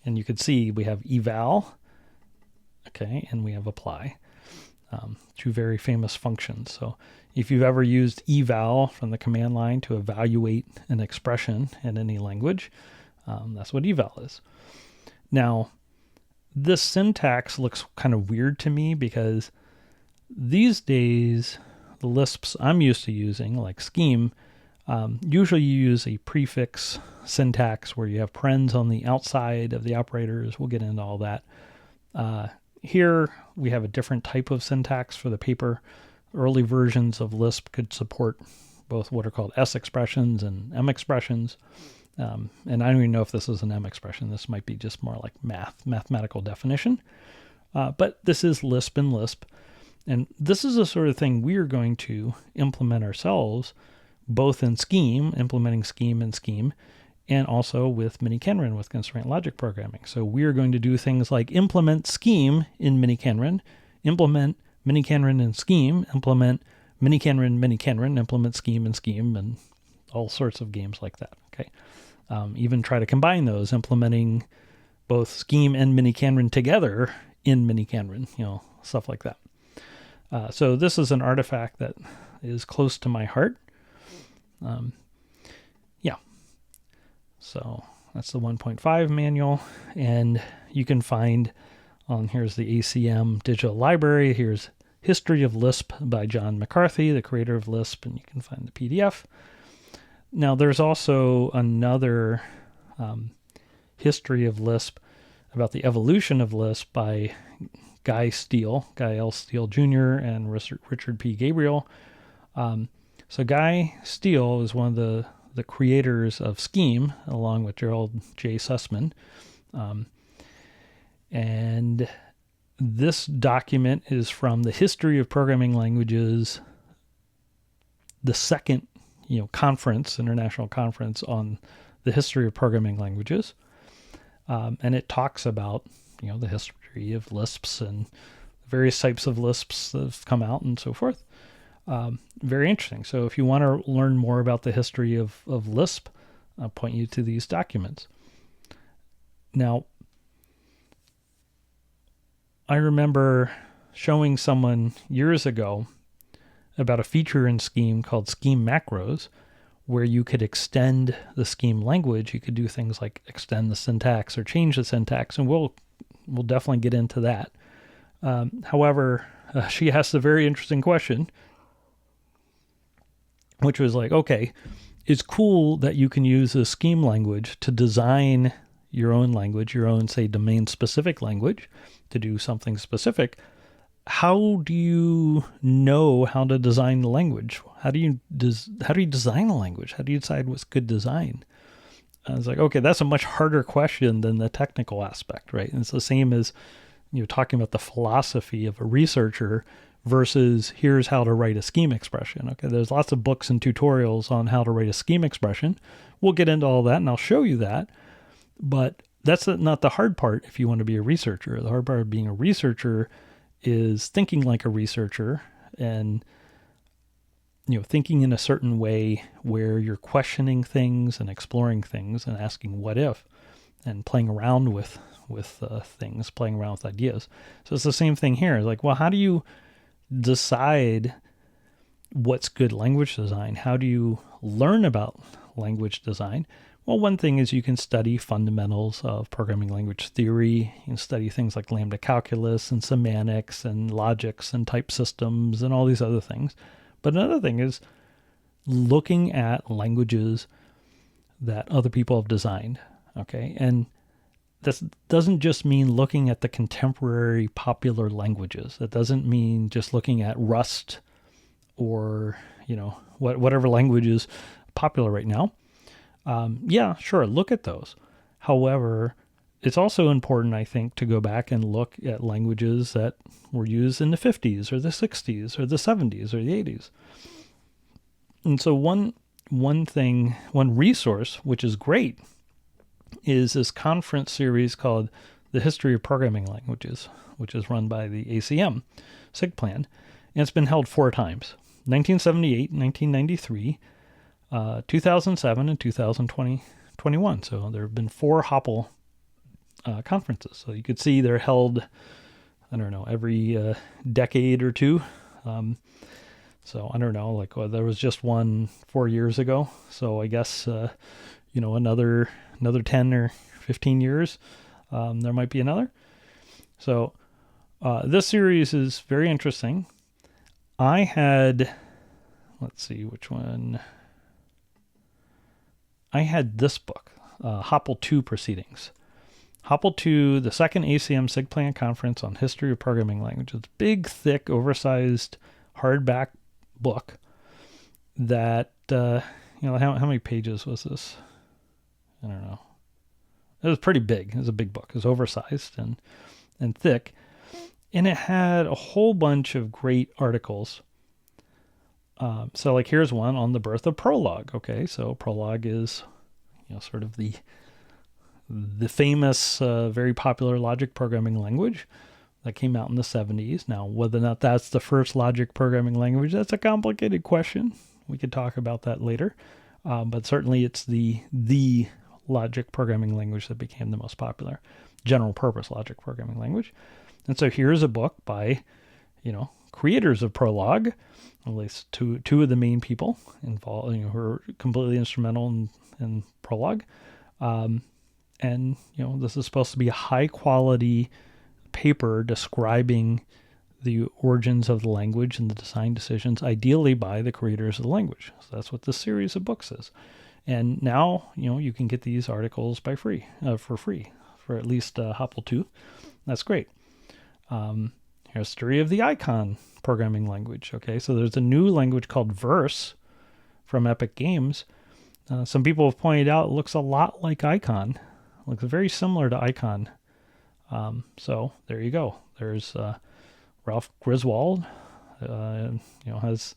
And you can see we have eval, okay, and we have apply. Two very famous functions. So if you've ever used eval from the command line to evaluate an expression in any language, that's what eval is. Now, this syntax looks kind of weird to me because these days, the Lisps I'm used to using, like scheme, usually you use a prefix syntax where you have parens on the outside of the operators. We'll get into all that. Here we have a different type of syntax for the paper. Early versions of Lisp could support both what are called S expressions and M expressions. And I don't even know if this is an M expression. This might be just more like mathematical definition. But this is Lisp in Lisp. And this is the sort of thing we're going to implement ourselves, both in Scheme, implementing Scheme in Scheme, and also with miniKanren, with constraint logic programming. So we're going to do things like implement Scheme in miniKanren, implement miniKanren in Scheme, implement miniKanren, implement Scheme in Scheme, and all sorts of games like that. Okay, even try to combine those, implementing both Scheme and miniKanren together in miniKanren, stuff like that. So this is an artifact that is close to my heart. So that's the 1.5 manual, and you can find here's the ACM digital library. Here's History of Lisp by John McCarthy, the creator of Lisp, and you can find the PDF. Now there's also another History of Lisp about the evolution of Lisp by Guy L. Steele Jr. and Richard P. Gabriel. So Guy Steele is one of the creators of Scheme, along with Gerald J. Sussman. And this document is from the History of Programming Languages, the second conference, international conference on the history of programming languages. And it talks about the history of Lisps and various types of Lisps that have come out and so forth. Very interesting. So if you want to learn more about the history of Lisp, I'll point you to these documents. Now, I remember showing someone years ago about a feature in Scheme called Scheme macros, where you could extend the Scheme language. You could do things like extend the syntax or change the syntax, and we'll definitely get into that. However, she asked a very interesting question, which was like, okay, it's cool that you can use a Scheme language to design your own language, your own, say, domain-specific language to do something specific. How do you know how to design the language? How do you design a language? How do you decide what's good design? I was like, okay, that's a much harder question than the technical aspect, right? And it's the same as talking about the philosophy of a researcher versus here's how to write a Scheme expression. Okay, there's lots of books and tutorials on how to write a Scheme expression. We'll get into all that, and I'll show you that. But that's not the hard part if you want to be a researcher. The hard part of being a researcher is thinking like a researcher and thinking in a certain way where you're questioning things and exploring things and asking what if and playing around with things, playing around with ideas. So it's the same thing here. It's like, well, how do you decide what's good language design? How do you learn about language design? Well, one thing is you can study fundamentals of programming language theory. You can study things like lambda calculus and semantics and logics and type systems and all these other things. But another thing is looking at languages that other people have designed, okay? And this doesn't just mean looking at the contemporary popular languages. That doesn't mean just looking at Rust or, whatever language is popular right now. Yeah, sure, look at those. However, it's also important, I think, to go back and look at languages that were used in the 50s or the 60s or the 70s or the 80s. And so one resource, which is great, is this conference series called The History of Programming Languages, which is run by the ACM. SIG plan, and it's been held 4 times: 1978, 1993, 2007, and 2021. So there have been 4 HOPL conferences. So you could see they're held, I don't know, every decade or two. So I don't know, like there was just one 4 years ago. So I guess, another 10 or 15 years, there might be another. So this series is very interesting. I had, let's see which one. I had this book, HOPL II Proceedings. HOPL II, the second ACM SIG Plan Conference on History of Programming Languages. Big, thick, oversized, hardback book that, how many pages was this? I don't know. It was pretty big. It was a big book. It was oversized and thick. And it had a whole bunch of great articles. So like here's one on the birth of Prolog. Okay, so Prolog is, sort of the famous, very popular logic programming language that came out in the 70s. Now, whether or not that's the first logic programming language, that's a complicated question. We could talk about that later. But certainly it's the logic programming language that became the most popular general purpose logic programming language. And so here's a book by, creators of Prolog, at least two of the main people involved, who are completely instrumental in Prolog. And this is supposed to be a high quality paper describing the origins of the language and the design decisions, ideally by the creators of the language. So that's what this series of books is. And now, you can get these articles for free, for at least HOPL II. That's great. History of the Icon programming language. Okay, so there's a new language called Verse from Epic Games. Some people have pointed out it looks a lot like Icon. It looks very similar to Icon. So there you go. There's Ralph Griswold, who's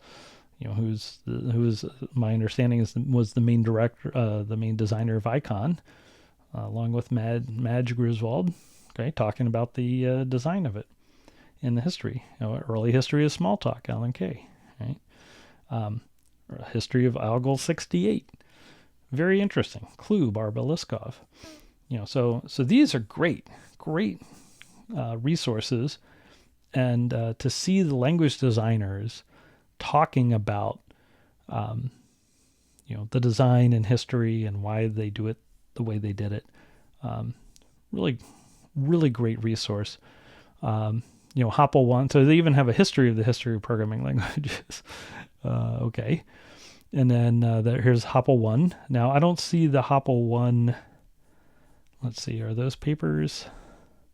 my understanding was the main director, the main designer of Icon, along with Madge Griswold. Okay, talking about the design of it in the history, early history of Smalltalk, Alan Kay, right? History of Algol 68, very interesting. Clue, Barbara Liskov. So these are great resources, and to see the language designers talking about, the design and history and why they do it the way they did it, really great resource. HOPL I, so they even have a history of the history of programming languages. Okay. And then here's HOPL I. Now, I don't see the HOPL I. Let's see, are those papers?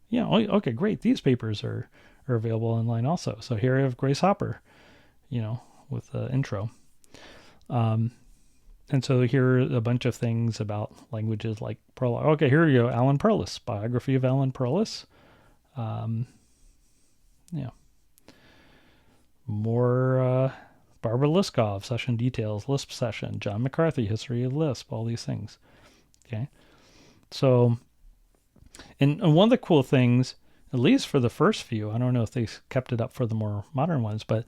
Yeah, okay, great. These papers are available online also. So here I have Grace Hopper, with the intro. And so here are a bunch of things about languages like Perl. Okay, here we go. Alan Perlis, biography of Alan Perlis. More Barbara Liskov, session details, Lisp session, John McCarthy, history of Lisp, all these things. Okay. So, and one of the cool things, at least for the first few, I don't know if they kept it up for the more modern ones, but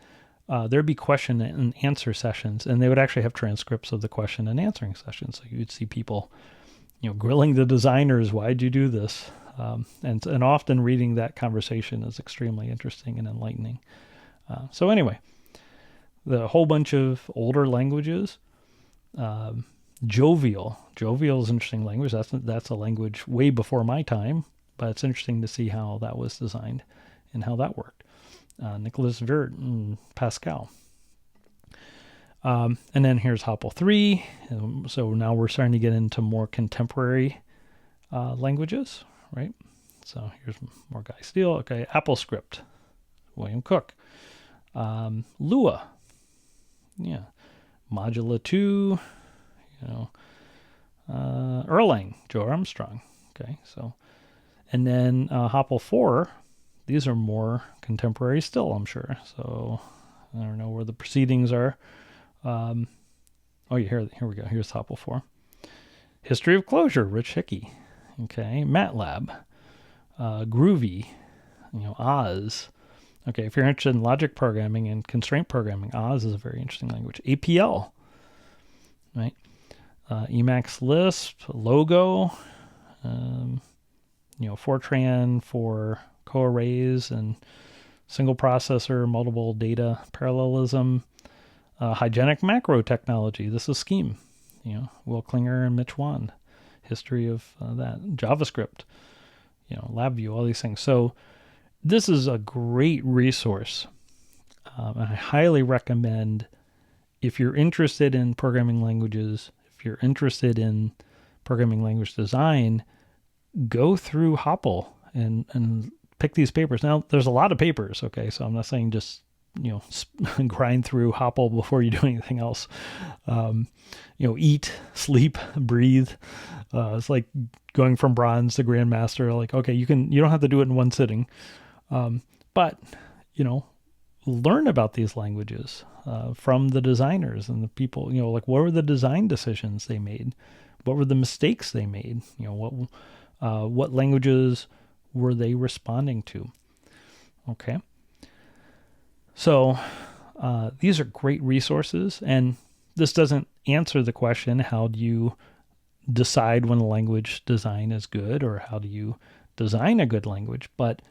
there'd be question and answer sessions, and they would actually have transcripts of the question and answering sessions. So you'd see people, grilling the designers, why'd you do this? And often reading that conversation is extremely interesting and enlightening. So anyway, the whole bunch of older languages, Jovial is an interesting language. That's a language way before my time, but it's interesting to see how that was designed and how that worked. Nicholas Virt and Pascal. And then here's HOPL III. So now we're starting to get into more contemporary languages, right? So here's more Guy Steele. Okay, AppleScript, William Cook. Lua, yeah. Modula 2, Erlang, Joe Armstrong. Okay, so, and then HOPL IV, these are more contemporary still, I'm sure. So I don't know where the proceedings are. Here we go. Here's HOPL IV. History of Closure, Rich Hickey. Okay, MATLAB, Groovy, Oz, Okay, if you're interested in logic programming and constraint programming, Oz is a very interesting language. APL, right? Emacs Lisp, Logo, Fortran for coarrays and single processor, multiple data parallelism, hygienic macro technology. This is Scheme. Will Klinger and Mitch Wan. History of that. JavaScript, LabVIEW, all these things. So this is a great resource. I highly recommend, if you're interested in programming languages, if you're interested in programming language design, go through HOPL and pick these papers. Now, there's a lot of papers, okay? So I'm not saying just, grind through HOPL before you do anything else. Eat, sleep, breathe. It's like going from bronze to grandmaster. Like, okay, you don't have to do it in one sitting. But, learn about these languages from the designers and the people, like what were the design decisions they made? What were the mistakes they made? What languages were they responding to? Okay. So these are great resources, and this doesn't answer the question, how do you decide when a language design is good, or how do you design a good language? But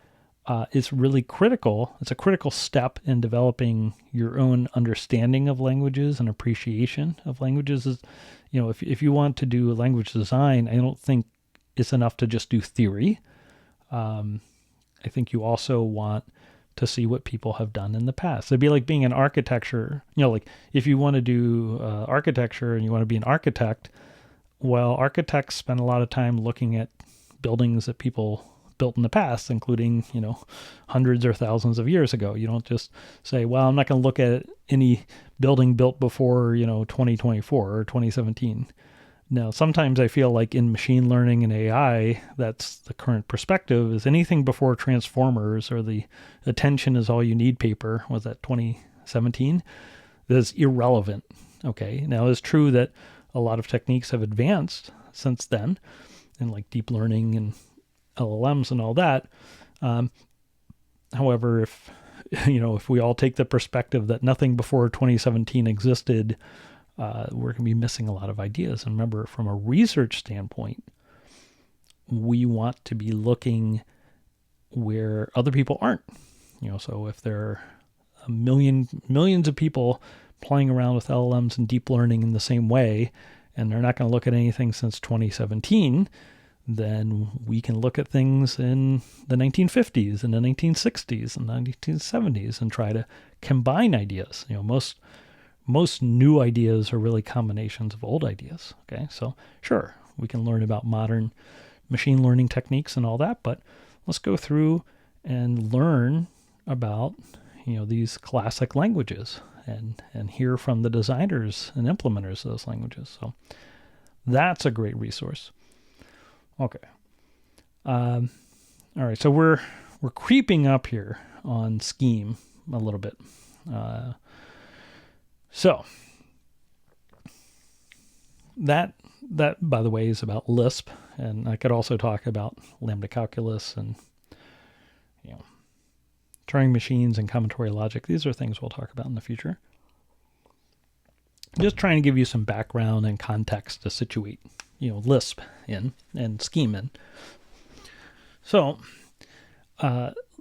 it's really critical. It's a critical step in developing your own understanding of languages and appreciation of languages. If you want to do language design, I don't think it's enough to just do theory. I think you also want to see what people have done in the past. It'd be like being an architecture, like if you want to do architecture and you want to be an architect, well, architects spend a lot of time looking at buildings that people built in the past, including, hundreds or thousands of years ago. You don't just say, well, I'm not going to look at any building built before, 2024 or 2017. Now, sometimes I feel like in machine learning and AI, that's the current perspective, is anything before transformers or the attention is all you need paper, was that 2017? That's irrelevant. Okay. Now, it's true that a lot of techniques have advanced since then, and like deep learning and LLMs and all that. However, if we all take the perspective that nothing before 2017 existed, we're going to be missing a lot of ideas. And remember, from a research standpoint, we want to be looking where other people aren't. So if there are millions of people playing around with LLMs and deep learning in the same way, and they're not going to look at anything since 2017, then we can look at things in the 1950s and the 1960s and the 1970s and try to combine ideas. Most new ideas are really combinations of old ideas. Okay, so sure, we can learn about modern machine learning techniques and all that, but let's go through and learn about these classic languages and hear from the designers and implementers of those languages. So that's a great resource. Okay. All right, so we're creeping up here on Scheme a little bit. So that by the way is about Lisp, and I could also talk about lambda calculus and Turing machines and combinatorial logic. These are things we'll talk about in the future. Just trying to give you some background and context to situate Lisp in and Scheme in. So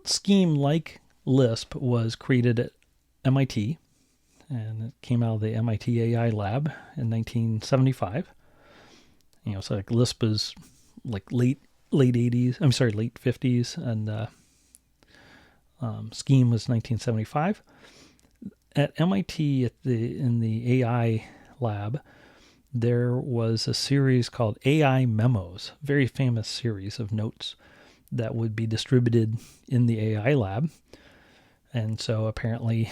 Scheme, like Lisp, was created at MIT. And it came out of the MIT AI lab in 1975. So like Lisp is like late 50s, and Scheme was 1975. At MIT, in the AI lab, there was a series called AI Memos, very famous series of notes that would be distributed in the AI lab. And so apparently,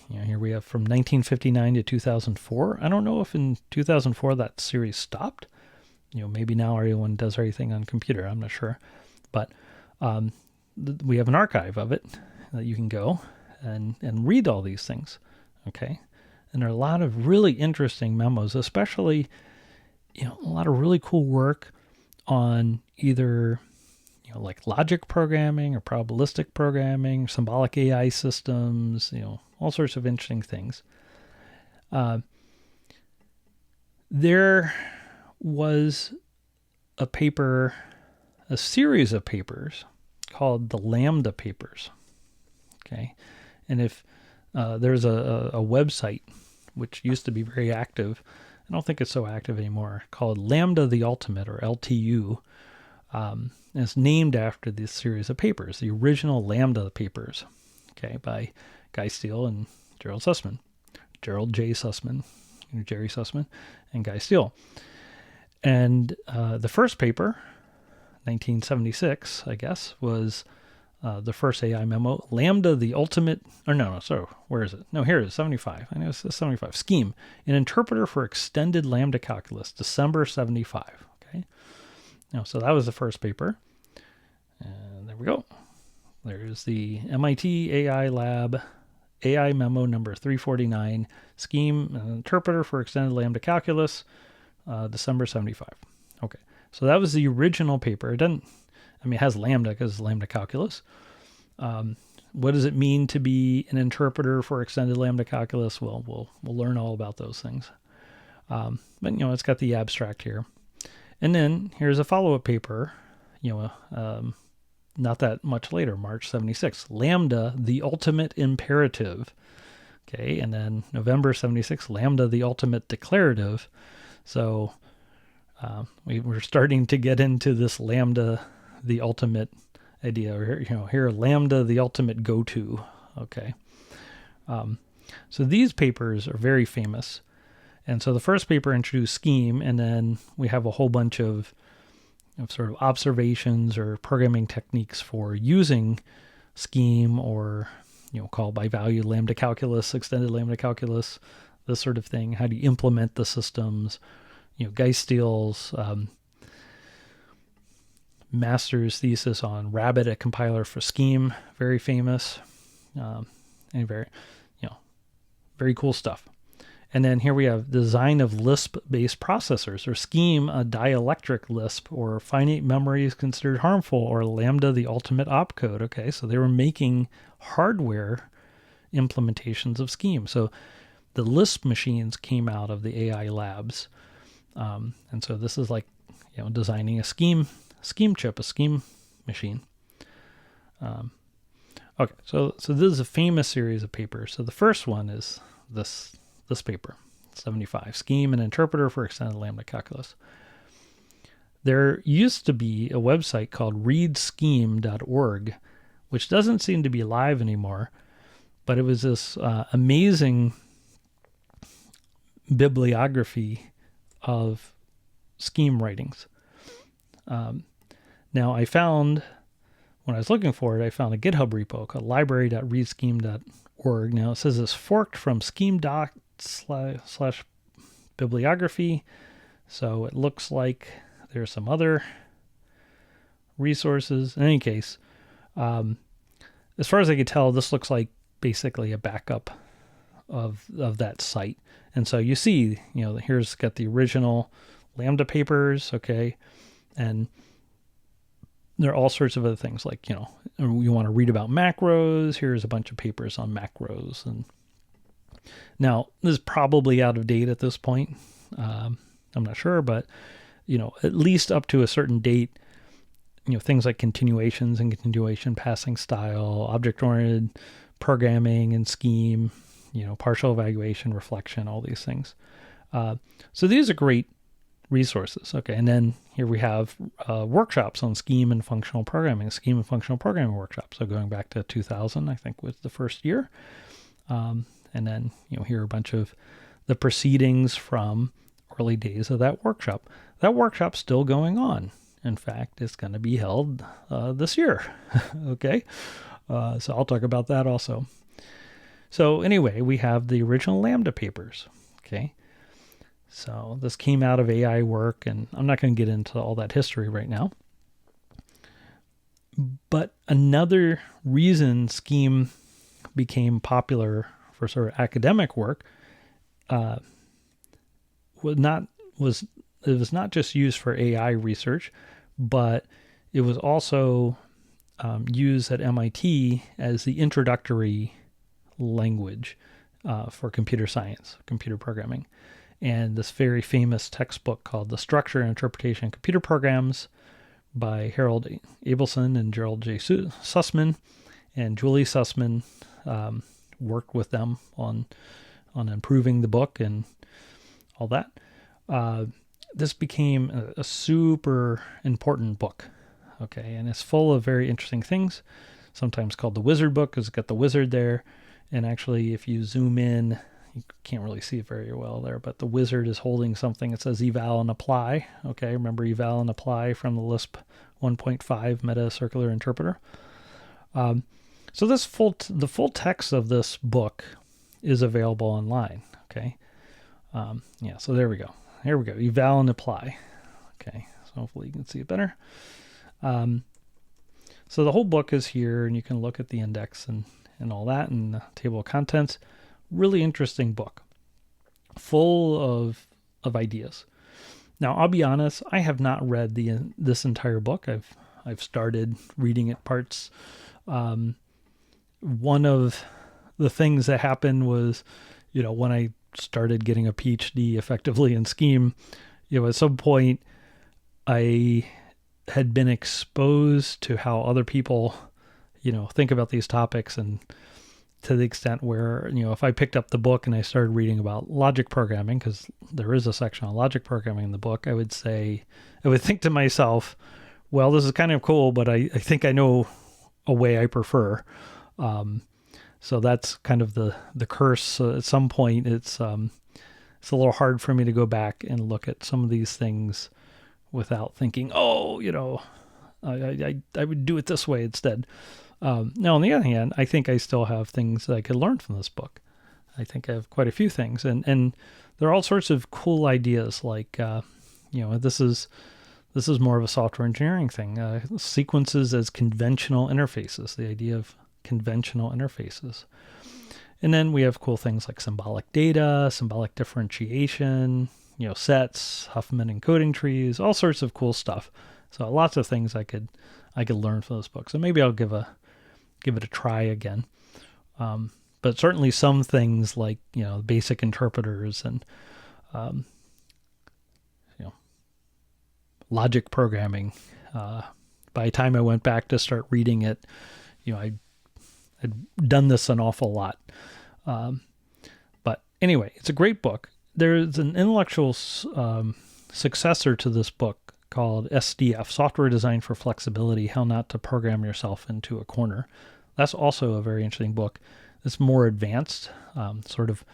here we have from 1959 to 2004. I don't know if in 2004 that series stopped. Maybe now everyone does everything on computer. I'm not sure. But we have an archive of it that you can go and read all these things. Okay. And there are a lot of really interesting memos, especially, a lot of really cool work on either, like logic programming or probabilistic programming, symbolic AI systems, all sorts of interesting things. There was a series of papers called the Lambda papers. Okay. And if there's a website which used to be very active, I don't think it's so active anymore, called Lambda the Ultimate, or LTU. And it's named after this series of papers, the original Lambda papers, okay, by Guy Steele and Gerald Sussman, Gerald J. Sussman, Jerry Sussman, and Guy Steele. And the first paper, 1976, I guess, was the first AI memo, Lambda the Ultimate, where is it? No, here it is, 75. I know it's 75. Scheme, an interpreter for extended lambda calculus, December 75. Okay. So that was the first paper. And there we go. There's the MIT AI Lab AI memo number 349, Scheme, an interpreter for extended lambda calculus, December 75. Okay. So that was the original paper. It has lambda because it's lambda calculus. What does it mean to be an interpreter for extended lambda calculus? Well, we'll learn all about those things. But it's got the abstract here. And then here's a follow-up paper, not that much later, March 76, Lambda, the Ultimate Imperative. Okay, and then November 76, Lambda, the Ultimate Declarative. So we're starting to get into this Lambda, the ultimate idea, or here Lambda, the ultimate go-to. Okay. So these papers are very famous. And so the first paper introduced Scheme, and then we have a whole bunch of sort of observations or programming techniques for using Scheme, or call by value lambda calculus, extended lambda calculus, this sort of thing. How do you implement the systems? Guy Steele's master's thesis on Rabbit, a compiler for Scheme, very famous, and very cool stuff. And then here we have design of Lisp-based processors, or Scheme, a dielectric Lisp, or finite memory is considered harmful, or Lambda, the ultimate opcode. Okay, so they were making hardware implementations of Scheme. So the Lisp machines came out of the AI labs. And so this is like, designing a scheme chip, a Scheme machine. Okay, so this is a famous series of papers. So the first one is this paper, 75, Scheme, an interpreter for extended lambda calculus. There used to be a website called readscheme.org, which doesn't seem to be live anymore, but it was this amazing bibliography of Scheme writings. Now I found, when I was looking for it, I found a GitHub repo called library.readscheme.org. Now it says it's forked from scheme.doc/bibliography. So it looks like there's some other resources. In any case, as far as I could tell, this looks like basically a backup of that site. And so you see, here's got the original Lambda papers, okay, and there are all sorts of other things like, you want to read about macros. Here's a bunch of papers on macros. And now this is probably out of date at this point. I'm not sure, but, at least up to a certain date, things like continuations and continuation passing style, object-oriented programming and Scheme, partial evaluation, reflection, all these things. So these are great resources. Okay. And then here we have workshops on Scheme and functional programming, Scheme and functional programming workshops. So going back to 2000, I think was the first year. And then, here are a bunch of the proceedings from early days of that workshop. That workshop's still going on. In fact, it's going to be held this year. Okay. So I'll talk about that also. So anyway, we have the original Lambda papers. Okay. So this came out of AI work, and I'm not going to get into all that history right now. But another reason Scheme became popular for sort of academic work was not just used for AI research, but It was also used at MIT as the introductory language for computer science, computer programming. And this very famous textbook called The Structure and Interpretation of Computer Programs by Harold Abelson and Gerald J. Sussman, and Julie Sussman worked with them on improving the book and all that. This became a super important book, okay, and it's full of very interesting things, sometimes called the wizard book because it's got the wizard there, and actually if you zoom in, you can't really see it very well there, but the wizard is holding something. It says eval and apply. Okay, remember eval and apply from the Lisp 1.5 Meta Circular Interpreter. So the full text of this book is available online. Okay, yeah. So there we go. Here we go. Eval and apply. Okay, so hopefully you can see it better. So the whole book is here, and you can look at the index and all that, and the table of contents. Really interesting book, full of ideas. Now, I'll be honest, I have not read this entire book. I've started reading it parts. One of the things that happened was, when I started getting a PhD effectively in Scheme, at some point I had been exposed to how other people, think about these topics, and to the extent where, if I picked up the book and I started reading about logic programming, because there is a section on logic programming in the book, I would think to myself, well, this is kind of cool, but I think I know a way I prefer. So that's kind of the curse. At some point, it's a little hard for me to go back and look at some of these things without thinking, I would do it this way instead. Now, on the other hand, I think I still have things that I could learn from this book. I think I have quite a few things, and there are all sorts of cool ideas. Like, this is more of a software engineering thing. Sequences as conventional interfaces. The idea of conventional interfaces, and then we have cool things like symbolic data, symbolic differentiation. Sets, Huffman encoding trees, all sorts of cool stuff. So lots of things I could learn from this book. So maybe I'll give it a try again. But certainly some things like, basic interpreters and, logic programming. By the time I went back to start reading it, I'd done this an awful lot. But anyway, it's a great book. There's an intellectual successor to this book called SDF, Software Design for Flexibility, How Not to Program Yourself into a Corner. That's also a very interesting book. It's more advanced, sort of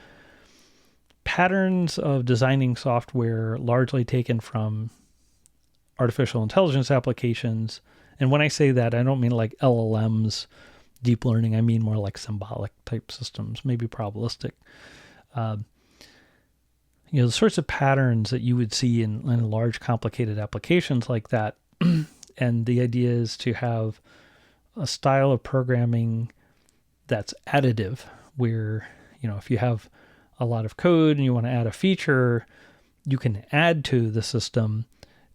patterns of designing software largely taken from artificial intelligence applications. And when I say that, I don't mean like LLMs, deep learning. I mean more like symbolic type systems, maybe probabilistic. The sorts of patterns that you would see in large, complicated applications like that. And the idea is to have a style of programming that's additive, where, if you have a lot of code and you want to add a feature, you can add to the system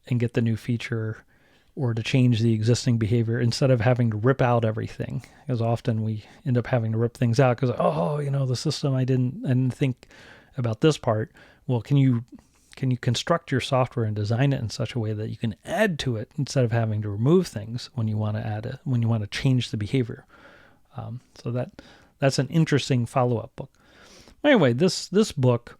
and get the new feature, or to change the existing behavior instead of having to rip out everything. Because often we end up having to rip things out because, the system, I didn't think about this part. Well, can you construct your software and design it in such a way that you can add to it instead of having to remove things when you want to when you want to change the behavior? So that's an interesting follow-up book. Anyway, this book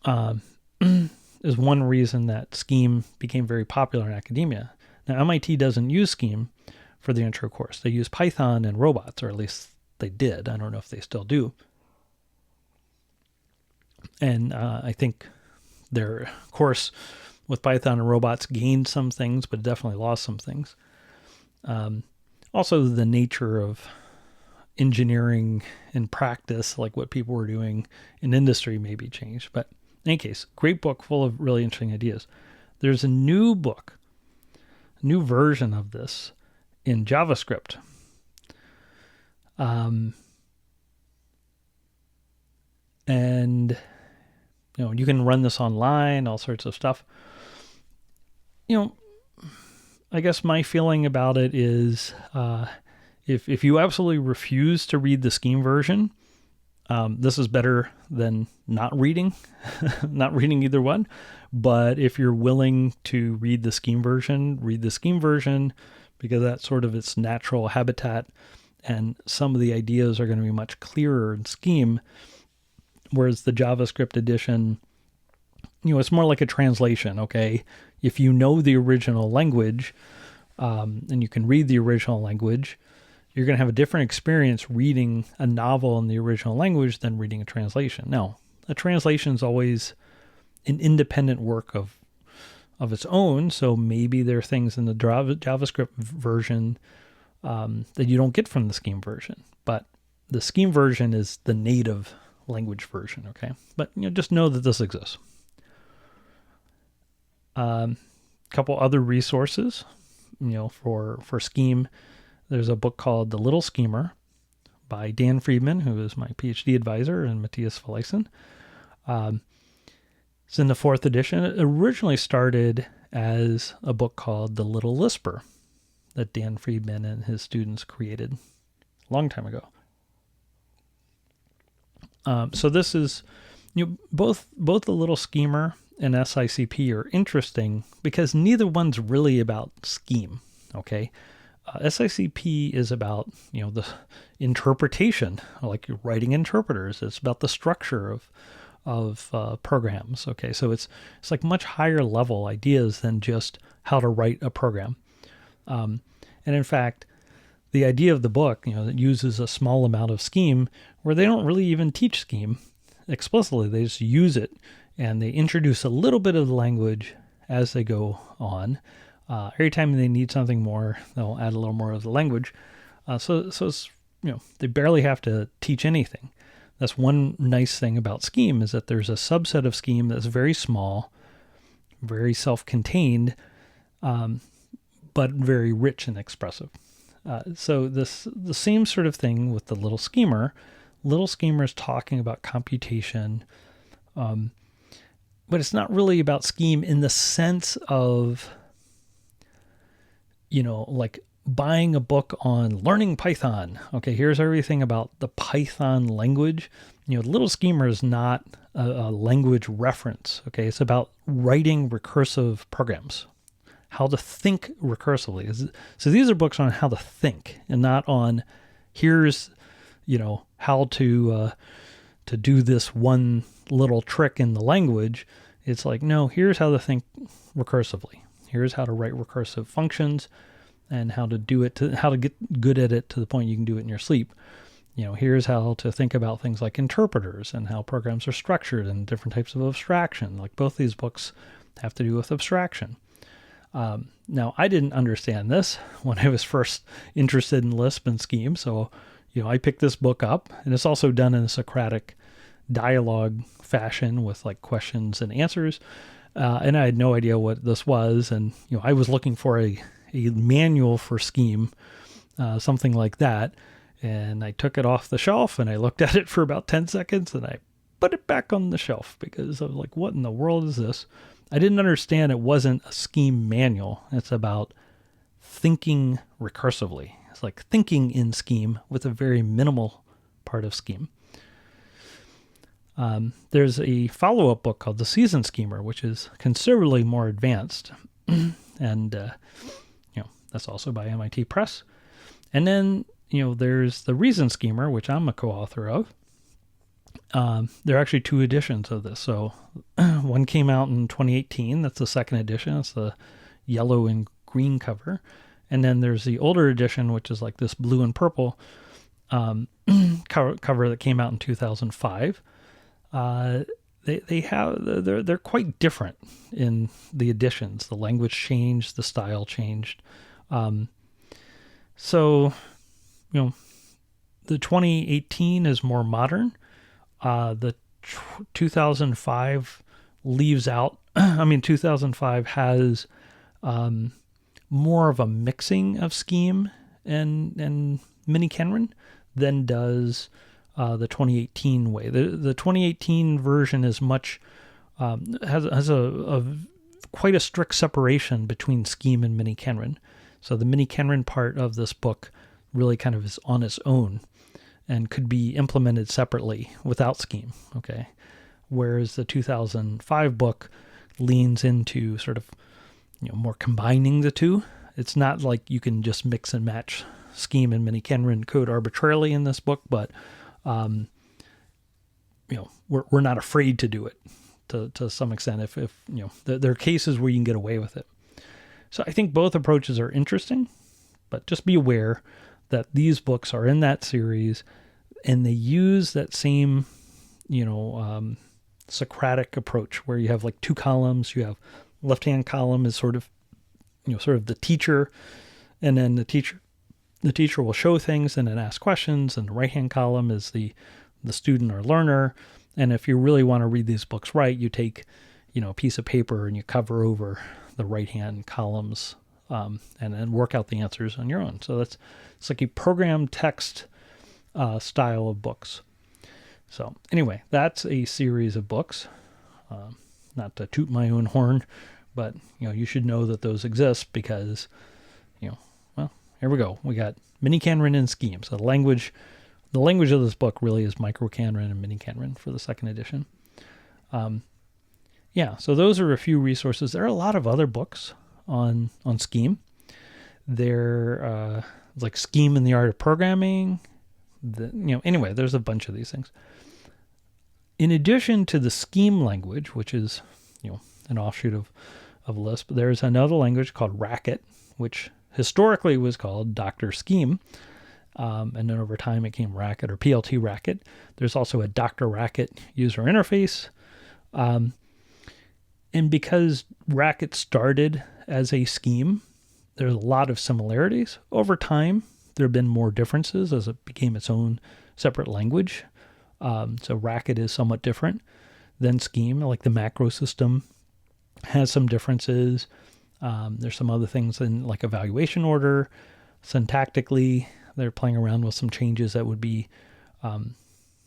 is one reason that Scheme became very popular in academia. Now, MIT doesn't use Scheme for the intro course. They use Python and robots, or at least they did. I don't know if they still do. And I think their course with Python and robots gained some things, but definitely lost some things. Also, the nature of engineering in practice, like what people were doing in industry, maybe changed. But in any case, great book full of really interesting ideas. There's a new book, a new version of this in JavaScript. And you can run this online, all sorts of stuff. I guess my feeling about it is if you absolutely refuse to read the Scheme version, this is better than not reading, not reading either one. But if you're willing to read the Scheme version, because that's sort of its natural habitat, and some of the ideas are going to be much clearer in Scheme, whereas the JavaScript edition, it's more like a translation, okay? If you know the original language, and you can read the original language, you're going to have a different experience reading a novel in the original language than reading a translation. Now, a translation is always an independent work of its own, so maybe there are things in the JavaScript version that you don't get from the Scheme version. But the Scheme version is the native language version, okay? But just know that this exists. Couple other resources, for Scheme. There's a book called The Little Schemer by Dan Friedman, who is my PhD advisor, and Matthias Verleisen. It's in the 4th edition. It originally started as a book called The Little Lisper that Dan Friedman and his students created a long time ago. So this is, both The Little Schemer and SICP are interesting because neither one's really about Scheme, okay? SICP is about, the interpretation, like you're writing interpreters. It's about the structure of programs, okay? So it's like much higher level ideas than just how to write a program. And in fact, the idea of the book, that uses a small amount of Scheme, where they don't really even teach Scheme explicitly. They just use it, and they introduce a little bit of the language as they go on. Every time they need something more, they'll add a little more of the language. So it's, they barely have to teach anything. That's one nice thing about Scheme, is that there's a subset of Scheme that's very small, very self-contained, but very rich and expressive. So the same sort of thing with the Little Schemer. Little Schemer is talking about computation, but it's not really about Scheme in the sense of, like buying a book on learning Python. Okay, here's everything about the Python language. Little Schemer is not a language reference. Okay, it's about writing recursive programs, how to think recursively. So these are books on how to think, and not on here's, how to do this one little trick in the language. It's like, no, here's how to think recursively. Here's how to write recursive functions and how to do it, how to get good at it to the point you can do it in your sleep. Here's how to think about things like interpreters and how programs are structured and different types of abstraction. Like both these books have to do with abstraction. Now, I didn't understand this when I was first interested in Lisp and Scheme. So, I picked this book up, and it's also done in a Socratic dialogue fashion with like questions and answers. And I had no idea what this was. And, I was looking for a manual for Scheme, something like that. And I took it off the shelf and I looked at it for about 10 seconds and I put it back on the shelf because I was like, what in the world is this? I didn't understand it wasn't a Scheme manual. It's about thinking recursively. It's like thinking in Scheme with a very minimal part of Scheme. There's a follow-up book called The Seasoned Schemer, which is considerably more advanced. And, that's also by MIT Press. And then, there's The Reasoned Schemer, which I'm a co-author of. There are actually 2 editions of this. So one came out in 2018. That's the second edition. It's the yellow and green cover. And then there's the older edition, which is like this blue and purple cover that came out in 2005. They're quite different in the editions. The language changed, the style changed. So, the 2018 is more modern. The 2005 leaves out, 2005 has more of a mixing of Scheme and miniKanren than does the 2018 way. The 2018 version is much, has a quite a strict separation between scheme and miniKanren. So the miniKanren part of this book really kind of is on its own and could be implemented separately without scheme, okay? Whereas the 2005 book leans into sort of, more combining the two. It's not like you can just mix and match scheme and miniKanren code arbitrarily in this book, but we're not afraid to do it to some extent. If there are cases where you can get away with it. So I think both approaches are interesting, but just be aware that these books are in that series, and they use that same, Socratic approach where you have like two columns. You have left-hand column is sort of the teacher, and then the teacher will show things and then ask questions, and the right-hand column is the student or learner. And if you really want to read these books right, you take, a piece of paper and you cover over the right-hand columns, and then work out the answers on your own. So it's like a programmed text style of books. So anyway, that's a series of books. Not to toot my own horn, but you should know that those exist because, here we go. We got miniKanren and scheme. So the language of this book really is microKanren and miniKanren for the second edition. So those are a few resources. There are a lot of other books on scheme. There like Scheme in the Art of Programming. Anyway, there's a bunch of these things. In addition to the scheme language, which is an offshoot of Lisp, there's another language called Racket, which historically was called Dr. Scheme. And then over time it came Racket or PLT Racket. There's also a Dr. Racket user interface. And because Racket started as a scheme, there's a lot of similarities. Over time, there have been more differences as it became its own separate language. So Racket is somewhat different than scheme. Like the macro system has some differences. There's some other things in like evaluation order. Syntactically, they're playing around with some changes that would be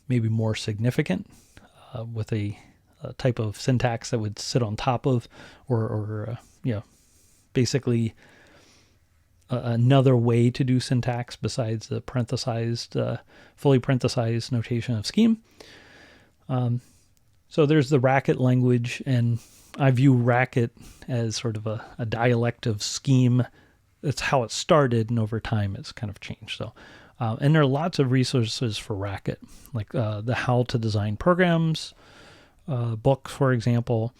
maybe more significant with a type of syntax that would sit on top of or basically another way to do syntax besides the fully parenthesized notation of scheme. So there's the Racket language, and I view Racket as sort of a dialect of scheme. That's how it started, and over time it's kind of changed. So, and there are lots of resources for Racket, like the How to Design Programs book, for example,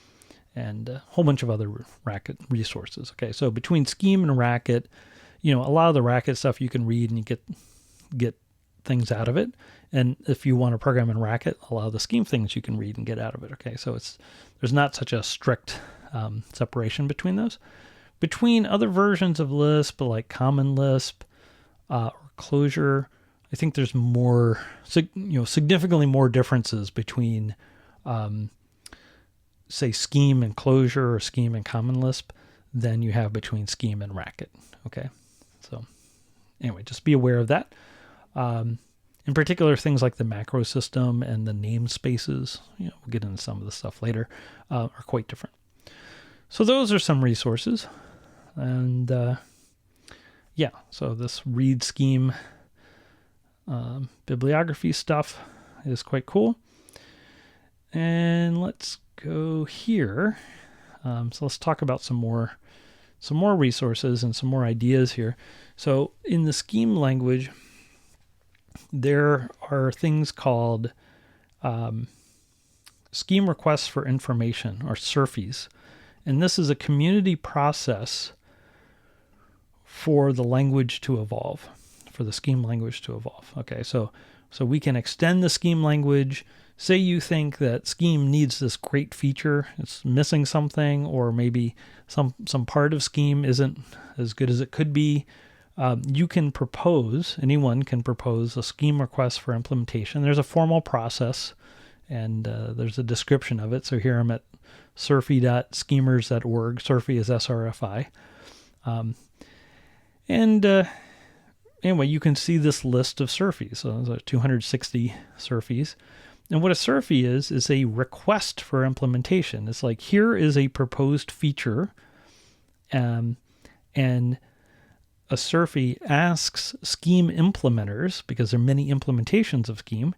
and a whole bunch of other Racket resources. Okay, so between Scheme and Racket, a lot of the Racket stuff you can read and you get things out of it. And if you want to program in Racket, a lot of the Scheme things you can read and get out of it. Okay, so there's not such a strict separation between those. Between other versions of Lisp, like Common Lisp or Clojure, I think there's more, significantly more differences between, say, Scheme and Clojure or Scheme and Common Lisp than you have between Scheme and Racket. Okay, so anyway, just be aware of that. In particular, things like the macro system and the namespaces, we'll get into some of the stuff later, are quite different. So those are some resources. And so this read scheme bibliography stuff is quite cool. And let's go here. So let's talk about some more resources and some more ideas here. So in the scheme language, there are things called scheme requests for information, or SRFIs. And this is a community process for the language to evolve, for the scheme language to evolve. Okay, so we can extend the scheme language. Say you think that scheme needs this great feature, it's missing something, or maybe some part of scheme isn't as good as it could be. Anyone can propose a scheme request for implementation. There's a formal process, and there's a description of it. So here I'm at surfy.schemers.org. Surfy is SRFI. Anyway, you can see this list of SRFIs. So there's 260 SRFIs. And what a SERFI is a request for implementation. It's like, here is a proposed feature, and a SERFI asks Scheme implementers, because there are many implementations of Scheme,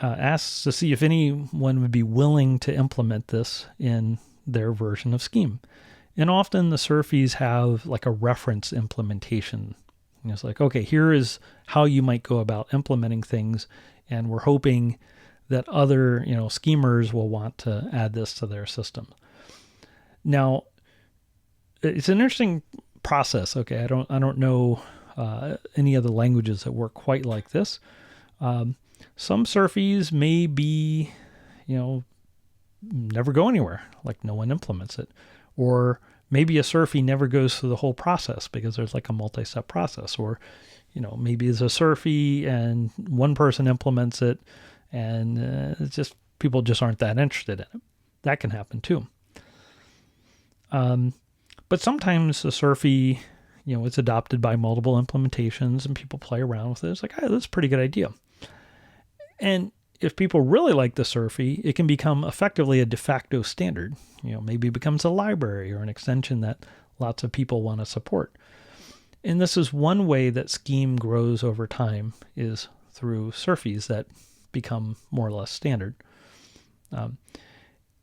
asks to see if anyone would be willing to implement this in their version of Scheme. And often the SERFIs have like a reference implementation. And it's like, okay, here is how you might go about implementing things, and we're hoping that other, schemers will want to add this to their system. Now, it's an interesting process. Okay, I don't know any other languages that work quite like this. Some SERFIs may be, never go anywhere, like no one implements it. Or maybe a SERFI never goes through the whole process because there's like a multi-step process. Or, maybe it's a SERFI and one person implements it, and it's just people just aren't that interested in it. That can happen too. But sometimes a SERFI, it's adopted by multiple implementations and people play around with it. It's like, hey, that's a pretty good idea. And if people really like the SERFI, it can become effectively a de facto standard. Maybe it becomes a library or an extension that lots of people want to support. And this is one way that Scheme grows over time, is through SERFIs that become more or less standard.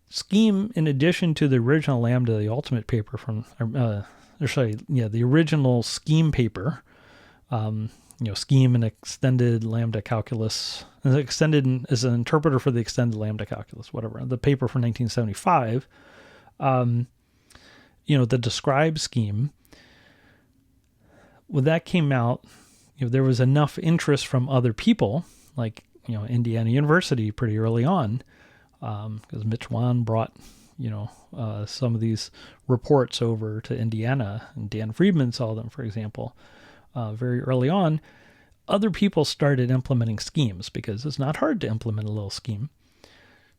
Scheme, in addition to the original Lambda, the ultimate paper from, the original Scheme paper, Scheme and extended Lambda calculus, extended as an interpreter for the extended Lambda calculus, whatever. The paper from 1975, the described Scheme, when that came out, there was enough interest from other people, like, Indiana University pretty early on, because Mitch Wan brought, some of these reports over to Indiana, and Dan Friedman saw them, for example, very early on. Other people started implementing schemes because it's not hard to implement a little scheme.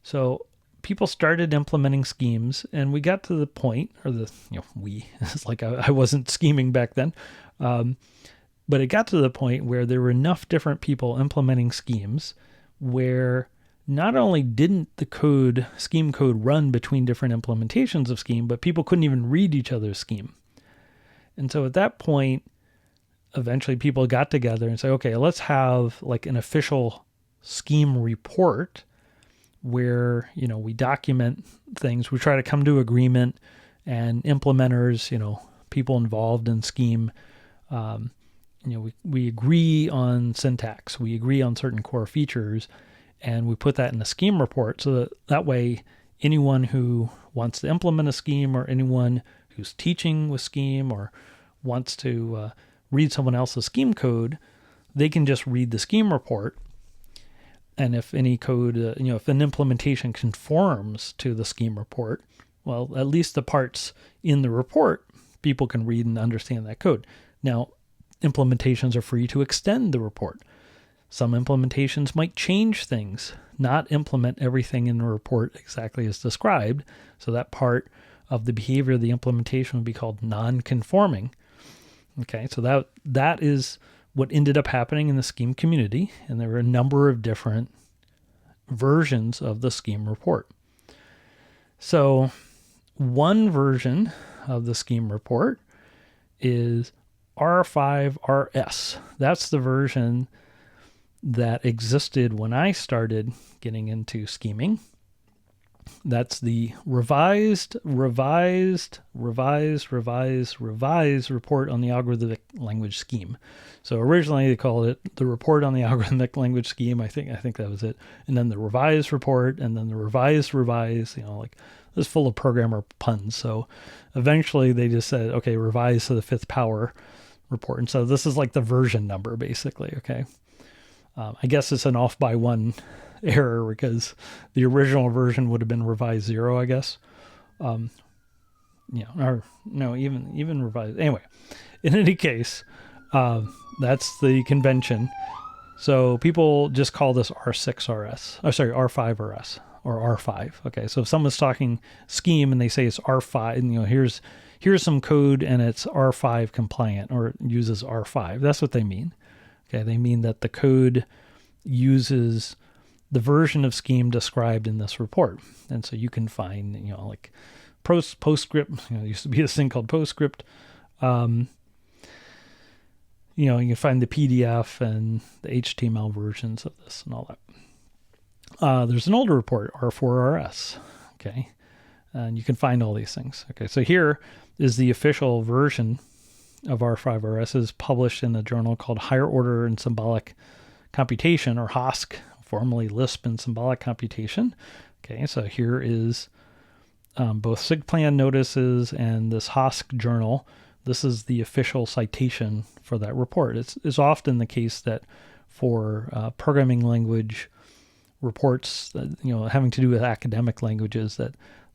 So people started implementing schemes, and we got to the point, or it's like I wasn't scheming back then, but it got to the point where there were enough different people implementing schemes where not only didn't the scheme code run between different implementations of Scheme, but people couldn't even read each other's scheme. And so at that point, eventually people got together and said, okay, let's have like an official Scheme report where, we document things. We try to come to agreement, and implementers, people involved in Scheme, we agree on syntax. We agree on certain core features, and we put that in a Scheme report so that way anyone who wants to implement a Scheme, or anyone who's teaching with Scheme, or wants to read someone else's Scheme code, they can just read the Scheme report. And if any code, if an implementation conforms to the Scheme report, well, at least the parts in the report, people can read and understand that code. Now, implementations are free to extend the report. Some implementations might change things, not implement everything in the report exactly as described. So that part of the behavior of the implementation would be called non-conforming. Okay, so that is what ended up happening in the Scheme community, and there were a number of different versions of the Scheme report. So one version of the Scheme report is R5RS. That's the version that existed when I started getting into scheming. That's the revised report on the algorithmic language scheme. So originally they called it the report on the algorithmic language scheme. I think that was it. And then the revised report, and then the revised, like this is full of programmer puns. So eventually they just said, okay, revise to the 5th power report. And so this is like the version number basically. Okay. I guess it's an off by one error because the original version would have been revised 0, I guess. Or no, even revised. Anyway, in any case, that's the convention. So people just call this R6RS. Oh, sorry, R5RS or R5. Okay, so if someone's talking scheme and they say it's R5, and here's some code and it's R5 compliant or uses R5. That's what they mean. Okay, they mean that the code uses the version of Scheme described in this report. And so you can find, like PostScript, there used to be this thing called PostScript. You can find the PDF and the HTML versions of this and all that. There's an older report, R5RS, okay? And you can find all these things. Okay, so here is the official version of R5RS, is published in a journal called Higher Order and Symbolic Computation, or HOSC, formerly Lisp and Symbolic Computation. Okay, so here is both SIGPlan notices and this HOSC journal. This is the official citation for that report. It's often the case that for programming language reports, having to do with academic languages, that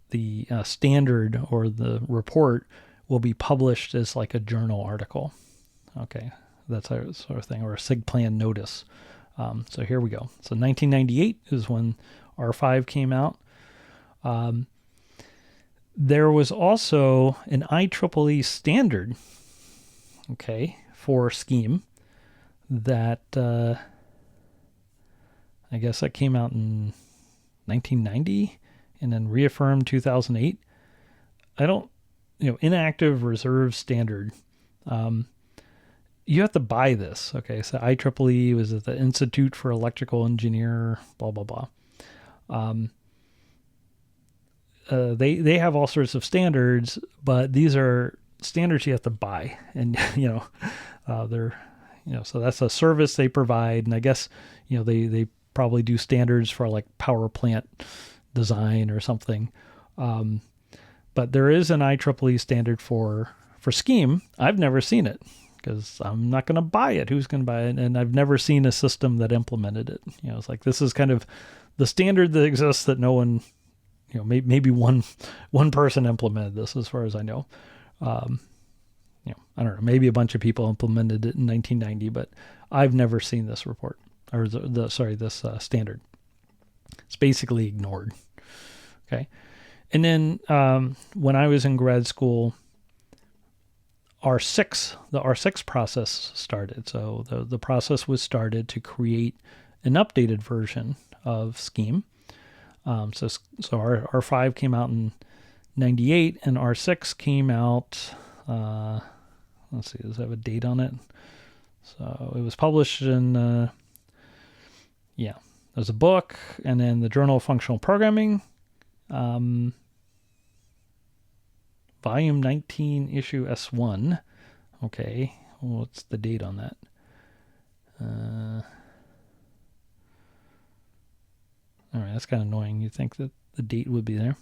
the standard or the report will be published as like a journal article. Okay, that's a sort of thing, or a SIGPlan notice. So here we go. So 1998 is when R5 came out. There was also an IEEE standard, okay, for Scheme that I guess that came out in 1990 and then reaffirmed 2008. Inactive reserve standard. You have to buy this, okay? So IEEE was at the Institute for Electrical Engineer, blah, blah, blah. They have all sorts of standards, but these are standards you have to buy, and they're so that's a service they provide, and I guess they probably do standards for like power plant design or something. But there is an IEEE standard for Scheme. I've never seen it because I'm not going to buy it. Who's going to buy it? And I've never seen a system that implemented it. It's like this is kind of the standard that exists that no one. Maybe one person implemented this, as far as I know. I don't know. Maybe a bunch of people implemented it in 1990, but I've never seen this report, or this standard. It's basically ignored. Okay, and then when I was in grad school, the R6 process started. So the process was started to create an updated version of Scheme. So R5 came out in 98, and R6 came out, let's see, does it have a date on it? So it was published in, there's a book, and then the Journal of Functional Programming, Volume 19, Issue S1. Okay, what's the date on that? All right, that's kind of annoying. You'd think that the date would be there.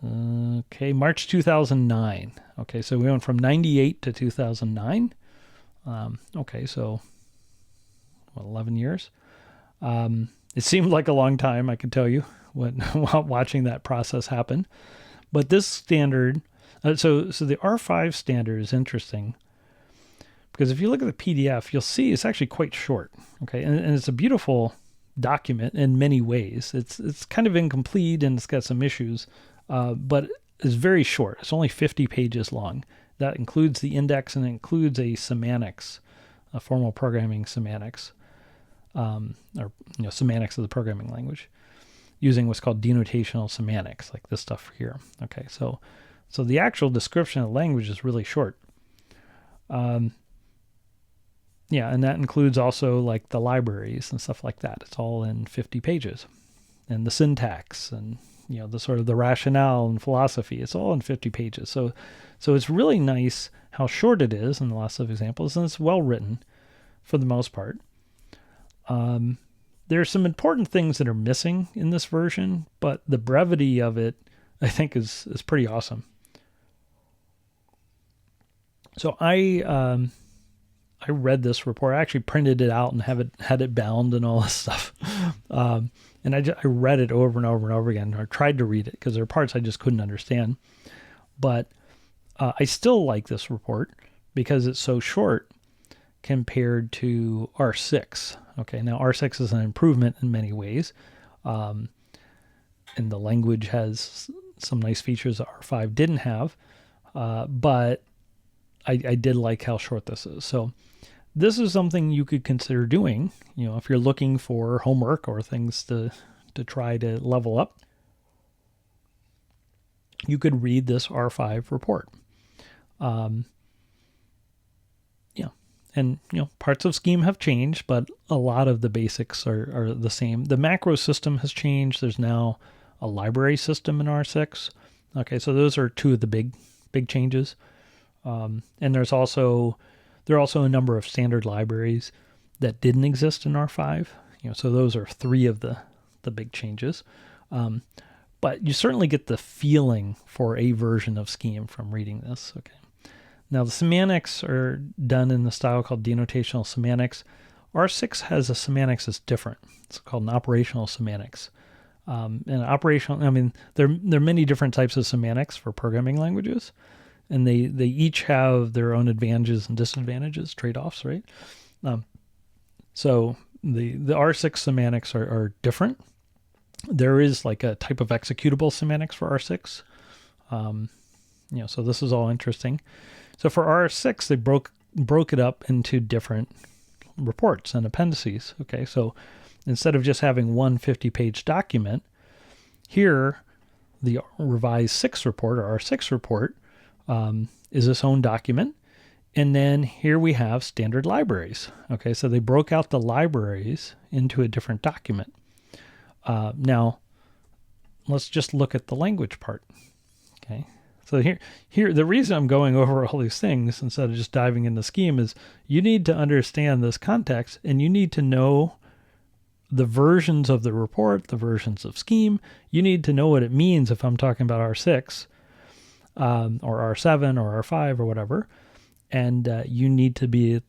Okay, March 2009. Okay, so we went from 98 to 2009. Okay, so 11 years. It seemed like a long time, I can tell you, while watching that process happen. But this standard, so the R5 standard is interesting because if you look at the PDF, you'll see it's actually quite short. Okay, and it's a beautiful document in many ways. It's kind of incomplete and it's got some issues, but it's very short. It's only 50 pages long. That includes the index and it includes a semantics, a formal programming semantics, semantics of the programming language, using what's called denotational semantics, like this stuff here. Okay, so the actual description of the language is really short. And that includes also like the libraries and stuff like that. It's all in 50 pages. And the syntax and, the sort of the rationale and philosophy, it's all in 50 pages. So it's really nice how short it is in lots of examples, and it's well written for the most part. There are some important things that are missing in this version, but the brevity of it, I think, is pretty awesome. So I read this report. I actually printed it out and had it bound and all this stuff. And I read it over and over and over again, or tried to read it, because there are parts I just couldn't understand. But I still like this report because it's so short compared to R6. Okay, now R6 is an improvement in many ways. And the language has some nice features that R5 didn't have. But I did like how short this is. So this is something you could consider doing, if you're looking for homework or things to try to level up. You could read this R5 report. And parts of Scheme have changed, but a lot of the basics are the same. The macro system has changed. There's now a library system in R6. Okay, so those are two of the big changes. And there are also a number of standard libraries that didn't exist in R5. So those are three of the big changes. But you certainly get the feeling for a version of Scheme from reading this. Okay. Now the semantics are done in the style called denotational semantics. R6 has a semantics that's different. It's called an operational semantics. And operational, there are many different types of semantics for programming languages, and they each have their own advantages and disadvantages, trade-offs, right? So the R6 semantics are different. There is like a type of executable semantics for R6. So this is all interesting. So for R6, they broke it up into different reports and appendices. Okay, so instead of just having one 50-page document, here the revised 6 report, or R6 report, is its own document. And then here we have standard libraries. Okay, so they broke out the libraries into a different document. Now, let's just look at the language part. Okay. So here, the reason I'm going over all these things instead of just diving into Scheme is you need to understand this context, and you need to know the versions of the report, the versions of Scheme. You need to know what it means if I'm talking about R6 or R7 or R5 or whatever. And you need to be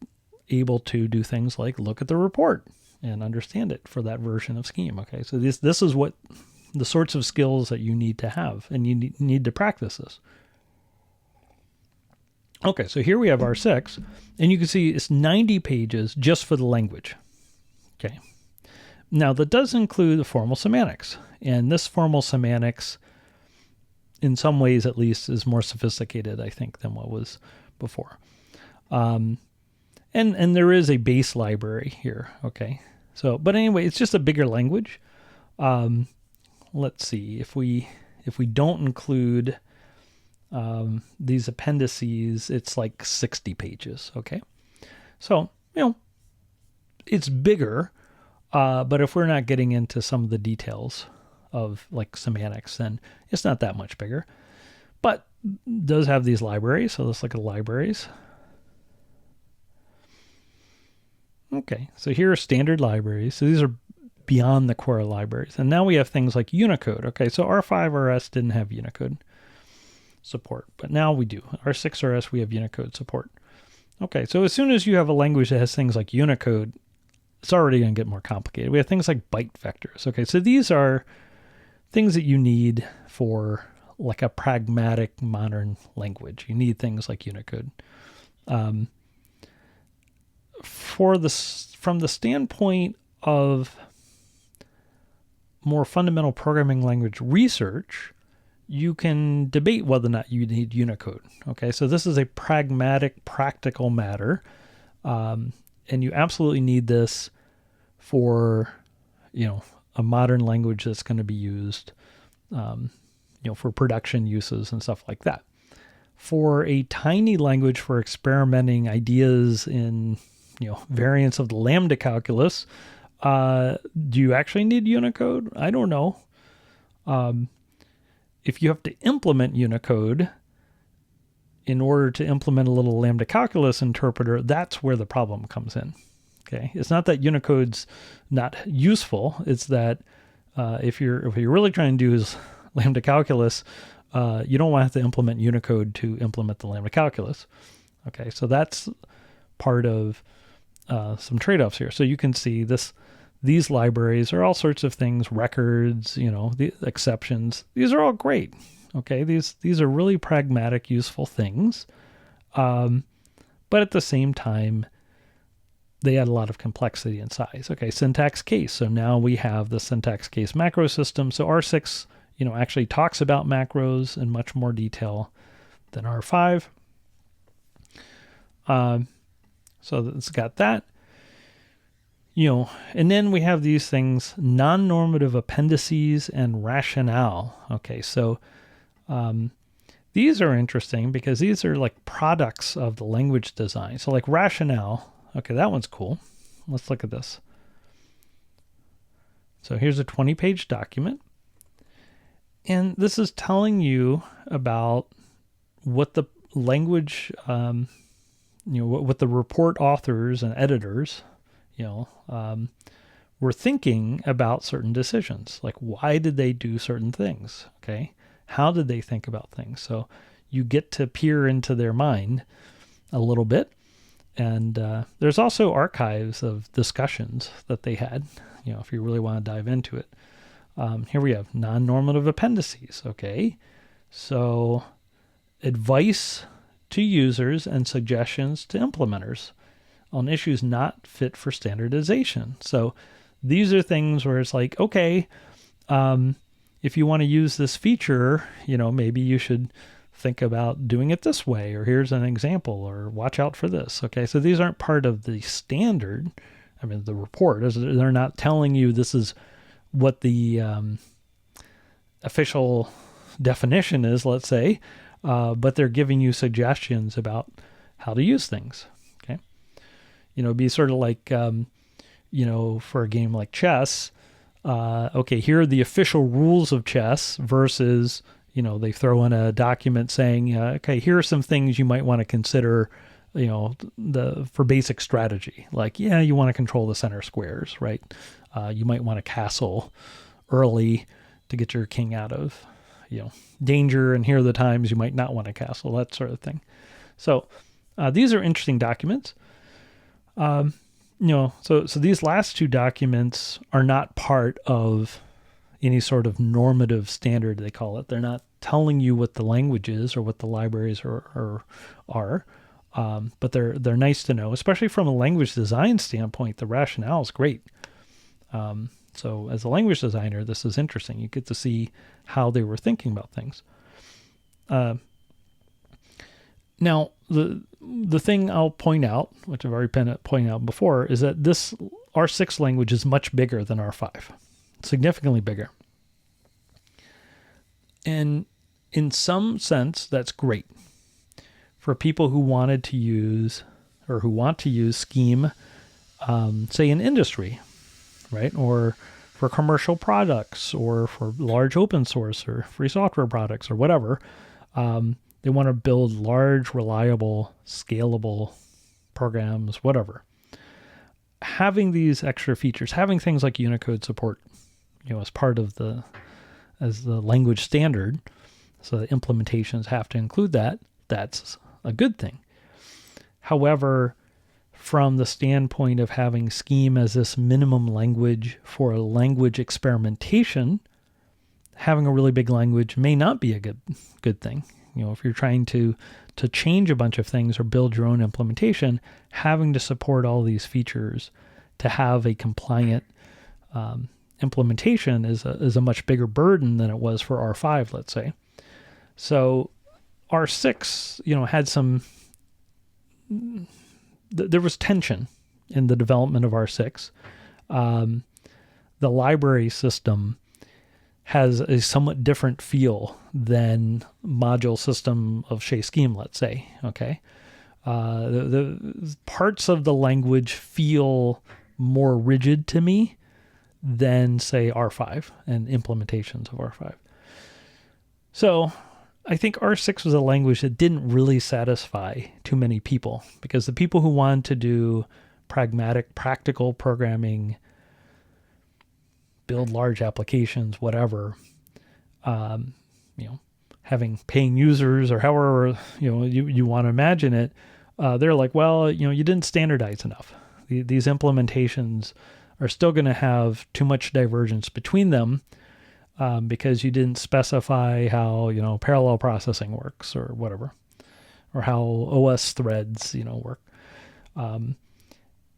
able to do things like look at the report and understand it for that version of Scheme. Okay, so this is what the sorts of skills that you need to have, and you need to practice this. Okay, so here we have R6, and you can see it's 90 pages just for the language. Okay, now that does include the formal semantics, and this formal semantics, in some ways at least, is more sophisticated, I think, than what was before. And there is a base library here. Okay, so but anyway, it's just a bigger language. Let's see if we don't include these appendices, it's like 60 pages. Okay, so it's bigger, but if we're not getting into some of the details of like semantics, then it's not that much bigger. But it does have these libraries, so let's look at libraries. Okay, so here are standard libraries. So these are beyond the core libraries. And now we have things like Unicode. Okay, so R5RS didn't have Unicode support, but now we do. R6RS, we have Unicode support. Okay, so as soon as you have a language that has things like Unicode, it's already going to get more complicated. We have things like byte vectors. Okay, so these are things that you need for like a pragmatic modern language. You need things like Unicode. From the standpoint of more fundamental programming language research, you can debate whether or not you need Unicode. Okay, so this is a pragmatic, practical matter, and you absolutely need this for, a modern language that's going to be used, for production uses and stuff like that. For a tiny language for experimenting ideas in, variants of the lambda calculus, do you actually need Unicode? I don't know. If you have to implement Unicode in order to implement a little lambda calculus interpreter, that's where the problem comes in. Okay, it's not that Unicode's not useful. It's that if you're really trying to do is lambda calculus, you don't want to have to implement Unicode to implement the lambda calculus. Okay, so that's part of some trade-offs here. So you can see these libraries are all sorts of things, records, the exceptions. These are all great. Okay, these are really pragmatic, useful things. But at the same time, they add a lot of complexity and size. Okay, syntax case. So now we have the syntax case macro system. So R6, actually talks about macros in much more detail than R5. So it's got that. And then we have these things, non-normative appendices and rationale. Okay, so these are interesting because these are like products of the language design. So like rationale, okay, that one's cool. Let's look at this. So here's a 20-page document. And this is telling you about what the language, what the report authors and editors, were thinking about certain decisions. Like, why did they do certain things? Okay. How did they think about things? So you get to peer into their mind a little bit. And there's also archives of discussions that they had, if you really want to dive into it. Here we have non-normative appendices. Okay. So advice to users and suggestions to implementers on issues not fit for standardization. So these are things where it's like, okay, if you want to use this feature, maybe you should think about doing it this way, or here's an example, or watch out for this. Okay, so these aren't part of the standard. I mean, the report, they're not telling you this is what the official definition is, let's say, but they're giving you suggestions about how to use things. Okay, it'd be sort of like, for a game like chess, okay, here are the official rules of chess versus, they throw in a document saying, okay, here are some things you might want to consider, for basic strategy. Like, you want to control the center squares, right? You might want to castle early to get your king out of, danger, and here are the times you might not want to castle, that sort of thing. So these are interesting documents. So these last two documents are not part of any sort of normative standard, they call it. They're not telling you what the language is or what the libraries are. But they're nice to know, especially from a language design standpoint. The rationale is great. So as a language designer, this is interesting. You get to see how they were thinking about things. Now, the thing I'll point out, which I've already pointed out before, is that this R6 language is much bigger than R5, significantly bigger. And in some sense, that's great for people who wanted to use, or who want to use Scheme, say in industry, right? Or for commercial products, or for large open source or free software products, or whatever. They want to build large, reliable, scalable programs, whatever. Having these extra features, having things like Unicode support, as part of as the language standard, so the implementations have to include that, that's a good thing. However, from the standpoint of having Scheme as this minimum language for language experimentation, having a really big language may not be a good thing. If you're trying to change a bunch of things or build your own implementation, having to support all these features to have a compliant implementation is a much bigger burden than it was for R5, let's say. So R6, had some, there was tension in the development of R6. The library system has a somewhat different feel than module system of Shea Scheme, let's say, okay? The parts of the language feel more rigid to me than, say, R5 and implementations of R5. So I think R6 was a language that didn't really satisfy too many people, because the people who wanted to do pragmatic, practical programming, build large applications, whatever, having paying users or however, you want to imagine it, they're like, well, you didn't standardize enough. These implementations are still going to have too much divergence between them, because you didn't specify how, parallel processing works or whatever, or how OS threads, work. And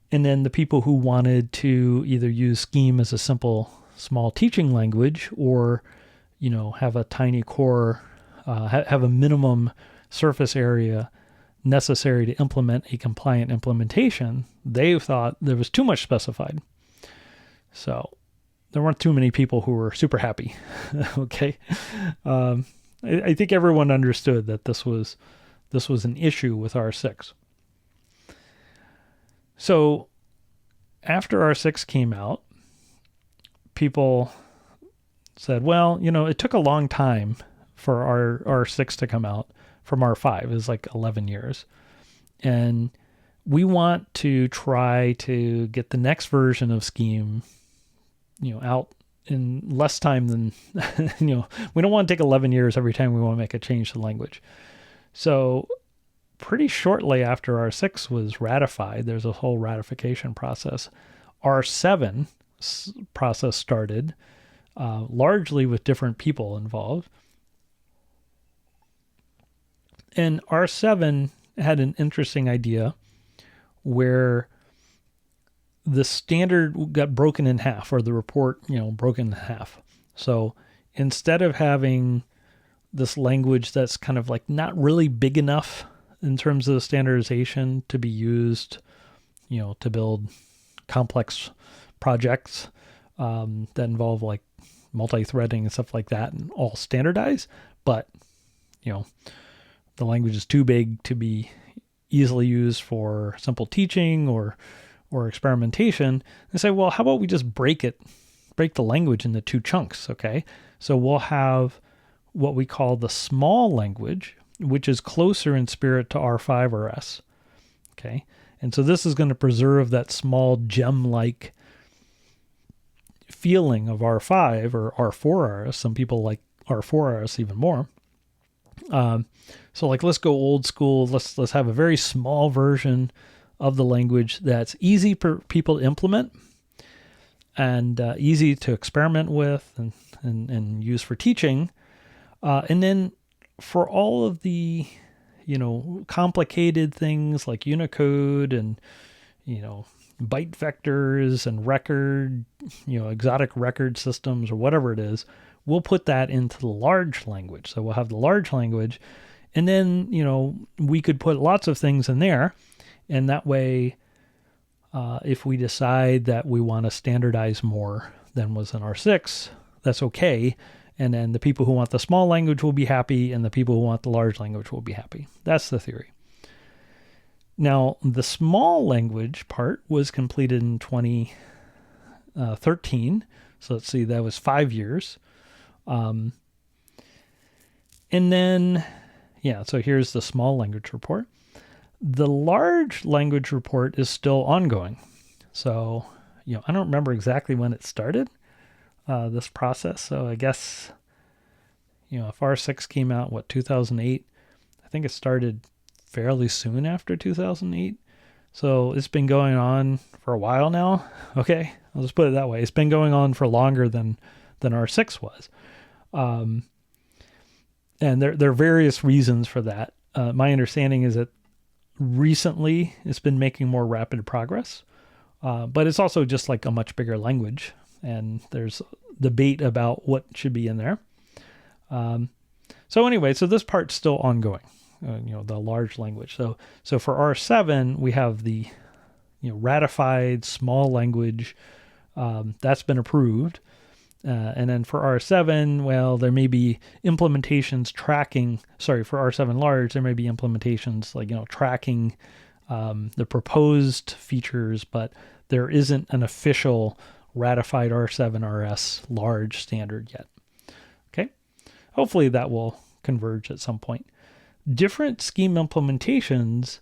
then the people who wanted to either use Scheme as a simple, small teaching language, or, have a tiny core, have a minimum surface area necessary to implement a compliant implementation, they thought there was too much specified. So there weren't too many people who were super happy. Okay. I think everyone understood that this was an issue with R6. So after R6 came out, people said, well, it took a long time for R6 to come out from R5. It was like 11 years. And we want to try to get the next version of Scheme, out in less time than, we don't want to take 11 years every time we want to make a change to the language. So pretty shortly after R6 was ratified, there's a whole ratification process. R7 process started, largely with different people involved. And R7 had an interesting idea where the standard got broken in half, or the report, broken in half. So instead of having this language that's kind of like not really big enough in terms of the standardization to be used, to build complex projects that involve like multi-threading and stuff like that and all standardized, but, the language is too big to be easily used for simple teaching or experimentation. They say, well, how about we just break the language into two chunks, okay? So we'll have what we call the small language, which is closer in spirit to R5RS, okay? And so this is going to preserve that small gem-like feeling of R5 or R4RS. Some people like R4RS even more. So like, let's go old school. Let's have a very small version of the language that's easy for people to implement and easy to experiment with and use for teaching. And then for all of the, complicated things like Unicode and, byte vectors and record, exotic record systems or whatever it is, we'll put that into the large language. So we'll have the large language, and then, we could put lots of things in there. And that way, if we decide that we want to standardize more than was in R6, that's okay. And then the people who want the small language will be happy, and the people who want the large language will be happy. That's the theory. Now, the small language part was completed in 2013. So let's see, that was 5 years. And then, so here's the small language report. The large language report is still ongoing. So, I don't remember exactly when it started, this process. So I guess, if R6 came out, 2008, I think it started fairly soon after 2008. So it's been going on for a while now. Okay, I'll just put it that way. It's been going on for longer than R6 was. And there are various reasons for that. My understanding is that recently it's been making more rapid progress, but it's also just like a much bigger language, and there's debate about what should be in there. So anyway, so this part's still ongoing, the large language. So for R7, we have the ratified small language that's been approved. And then for R7, well, there may be implementations for R7 large, there may be implementations like, tracking the proposed features, but there isn't an official ratified R7RS large standard yet. Okay. Hopefully that will converge at some point. Different Scheme implementations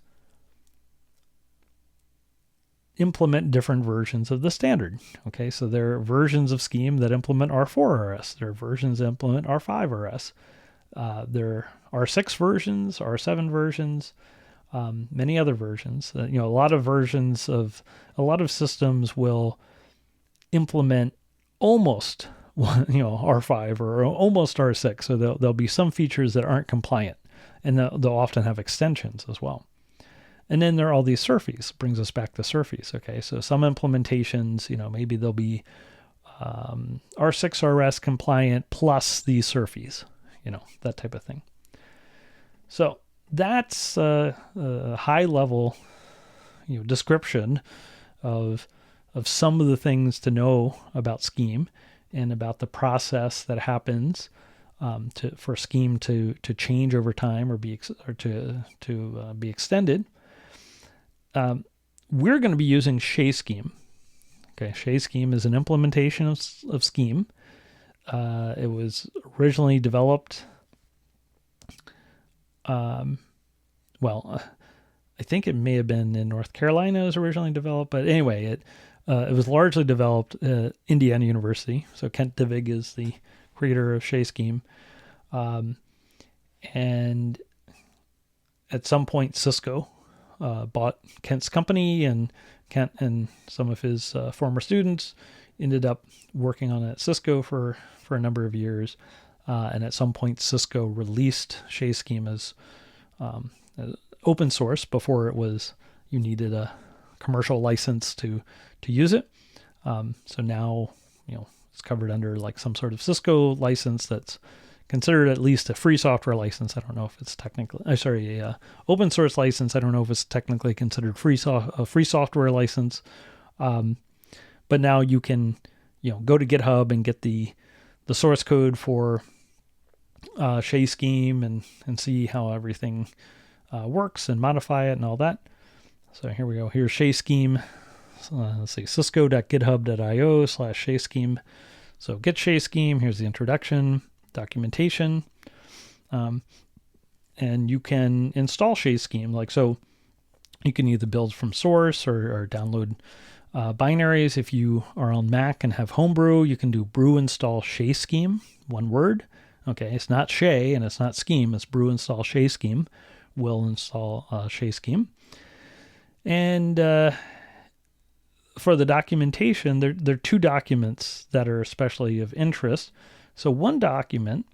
implement different versions of the standard. Okay, so there are versions of Scheme that implement R4RS. There are versions that implement R5RS. There are R6 versions, R7 versions, many other versions. A lot of systems will implement almost R5 or almost R6. So there'll be some features that aren't compliant, and they'll often have extensions as well. And then there are all these surfies. Brings us back to surfies. Okay, so some implementations, maybe they'll be R6RS compliant plus these surfies, that type of thing. So that's a high level, description of some of the things to know about Scheme and about the process that happens for Scheme to change over time or to be extended. We're going to be using Shea Scheme. Okay, Shea Scheme is an implementation of Scheme. It was originally developed. I think it may have been in North Carolina. It was originally developed, but anyway, it was largely developed at Indiana University. So Kent Divig is the creator of Shea Scheme, and at some point Cisco bought Kent's company, and Kent and some of his former students ended up working on it at Cisco for a number of years. And at some point, Cisco released Shea Scheme as open source before it was, you needed a commercial license to use it. So now, it's covered under like some sort of Cisco license that's considered at least a free software license. I don't know if it's technically, open source license. I don't know if it's technically considered a free software license. But now you can, go to GitHub and get the source code for Shea Scheme and see how everything works and modify it and all that. So here we go. Here's Shea Scheme. Let's see, cisco.github.io/Shea Scheme. So get Shea Scheme. Here's the introduction, documentation, and you can install Shea Scheme. Like, so you can either build from source or download binaries. If you are on Mac and have Homebrew, you can do brew install Shea Scheme, one word. Okay, it's not Shea and it's not Scheme. It's brew install Shea Scheme. Will install Shea Scheme. And for the documentation, there are two documents that are especially of interest. So one document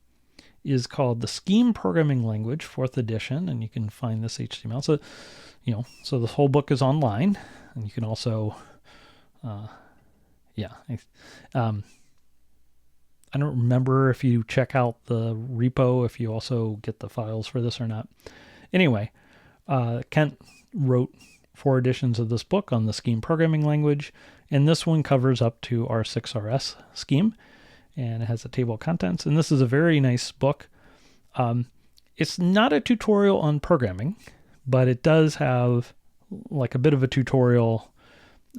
is called the Scheme Programming Language, 4th edition, and you can find this HTML. So, so this whole book is online, and you can also, I don't remember if you check out the repo, if you also get the files for this or not. Anyway, Kent wrote 4 editions of this book on the Scheme programming language, and this one covers up to R5RS Scheme, and it has a table of contents. And this is a very nice book. It's not a tutorial on programming, but it does have like a bit of a tutorial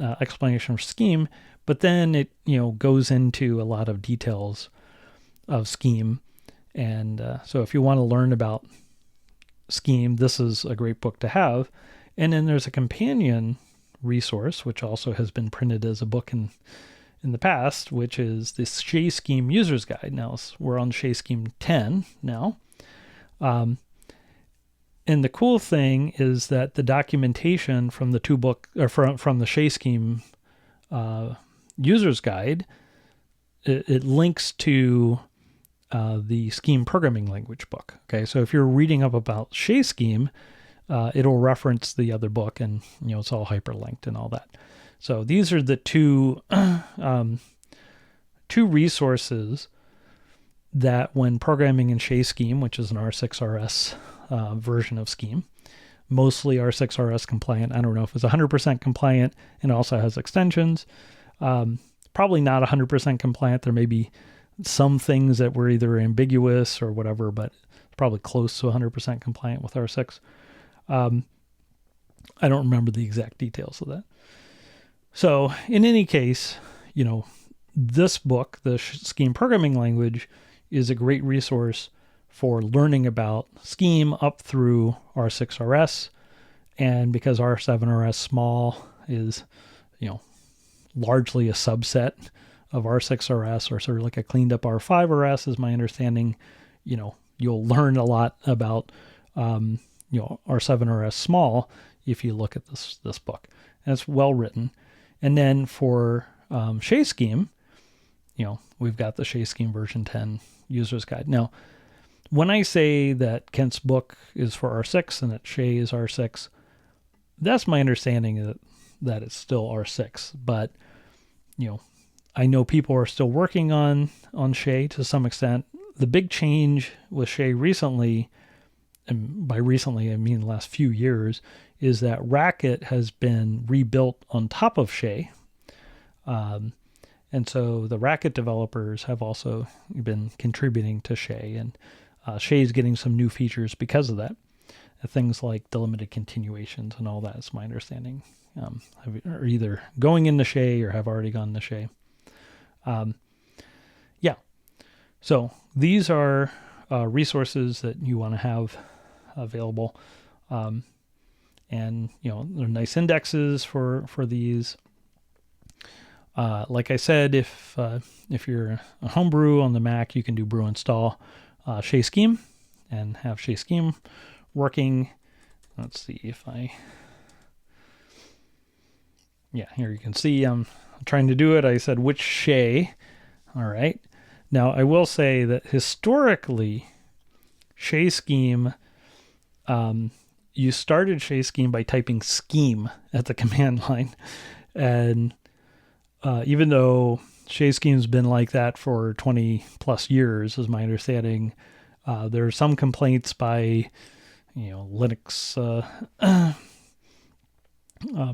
explanation of Scheme, but then it goes into a lot of details of Scheme. And so if you want to learn about Scheme, this is a great book to have. And then there's a companion resource, which also has been printed as a book in the past, which is the Shea Scheme User's Guide. Now, we're on Shea Scheme 10 now. And the cool thing is that the documentation from the from the Shea Scheme User's Guide, it links to the Scheme Programming Language book. Okay, so if you're reading up about Shea Scheme, it'll reference the other book, and it's all hyperlinked and all that. So these are the two resources that, when programming in Shea Scheme, which is an R5RS version of Scheme, mostly R5RS compliant. I don't know if it's 100% compliant, and also has extensions. Probably not 100% compliant. There may be some things that were either ambiguous or whatever, but probably close to 100% compliant with R6. I don't remember the exact details of that. So in any case, this book, the Scheme Programming Language, is a great resource for learning about Scheme up through R5RS. And because R7RS small is, largely a subset of R6RS, or sort of like a cleaned up R5RS, is my understanding, you'll learn a lot about, R7RS small if you look at this book. And it's well written. And then for Shea Scheme, we've got the Shea Scheme version 10 user's guide. Now, when I say that Kent's book is for R6 and that Shea is R6, that's my understanding that it's still R6. But, I know people are still working on Shea to some extent. The big change with Shea recently and by recently I mean the last few years, is that Racket has been rebuilt on top of Shea. And so the Racket developers have also been contributing to Shea, and Shea is getting some new features because of that. Things like delimited continuations and all that, is my understanding, are either going into Shea or have already gone to Shea. Yeah. So these are resources that you want to have available. And, you know, they're nice indexes for these. Like I said, if you're a homebrew on the Mac, you can do brew install Shea Scheme and have Shea Scheme working. Let's see if yeah, here you can see I'm trying to do it. I said which Shea. All right. Now I will say that historically, Shea Scheme, you started Shea Scheme by typing scheme at the command line, and even though Shea Scheme's been like that for 20 plus years, is my understanding, there are some complaints by, you know, Linux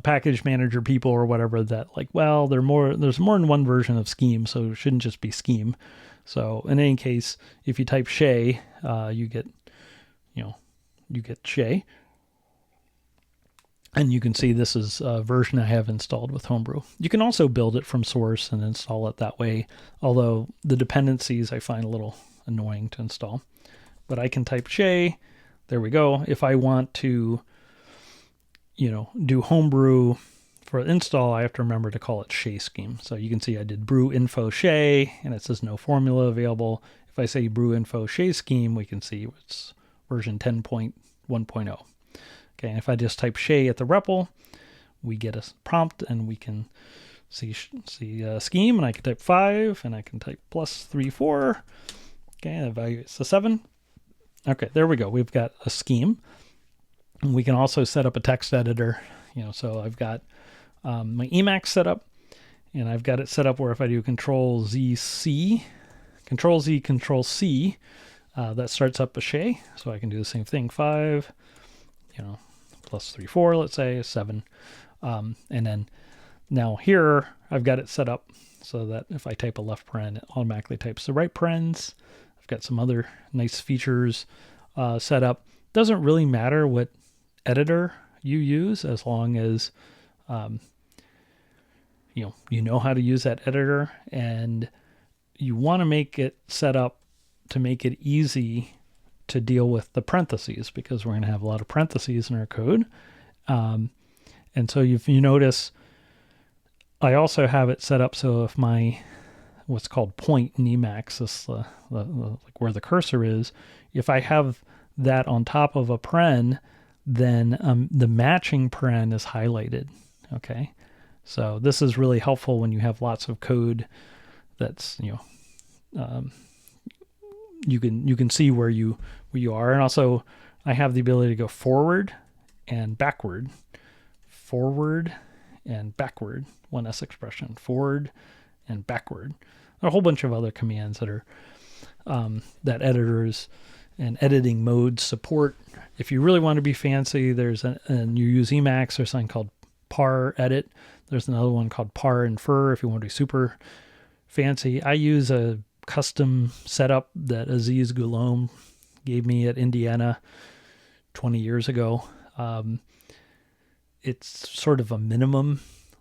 package manager people or whatever that, like, well, there's more than one version of Scheme, so it shouldn't just be Scheme. So in any case, if you type Shea, you get Shea. And you can see this is a version I have installed with Homebrew. You can also build it from source and install it that way, although the dependencies I find a little annoying to install. But I can type Shea. There we go. If I want to, you know, do Homebrew for install, I have to remember to call it Shea Scheme. So you can see I did brew info Shea, and it says no formula available. If I say brew info Shea Scheme, we can see it's version 10.1.0. Okay, and if I just type Shea at the REPL, we get a prompt, and we can see scheme, and I can type 5, and I can type +3 4. Okay, the value is a 7. Okay, there we go. We've got a scheme. And we can also set up a text editor. You know, so I've got my Emacs set up, and I've got it set up where if I do Control Z C, that starts up a Shea. So I can do the same thing. 5. You know, +3 4, let's say 7. And then now here I've got it set up so that if I type a left paren, it automatically types the right parens. I've got some other nice features set up. Doesn't really matter what editor you use, as long as you know how to use that editor, and you want to make it set up to make it easy to deal with the parentheses, because we're going to have a lot of parentheses in our code. And so if you notice, I also have it set up so if my what's called point in Emacs, this like where the cursor is, if I have that on top of a paren, then the matching paren is highlighted. Okay, so this is really helpful when you have lots of code that's, you know, you can see where you are. And also I have the ability to go forward and backward, one S expression, forward and backward. There are a whole bunch of other commands that are that editors and editing modes support. If you really want to be fancy, and you use Emacs, there's something called par edit. There's another one called par infer if you want to be super fancy. I use a custom setup that Aziz Ghulam gave me at Indiana 20 years ago. It's sort of a minimum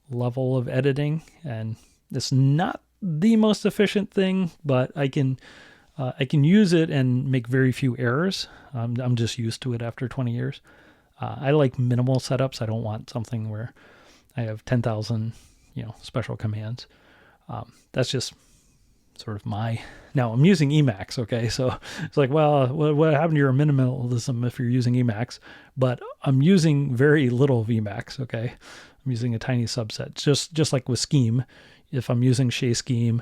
level of editing, and it's not the most efficient thing, but I can use it and make very few errors. I'm just used to it after 20 years. I like minimal setups. I don't want something where I have 10,000, special commands. That's just sort of now I'm using Emacs. Okay. So it's like, well, what happened to your minimalism if you're using Emacs? But I'm using very little of Emacs. Okay. I'm using a tiny subset, just like with Scheme. If I'm using Shea Scheme,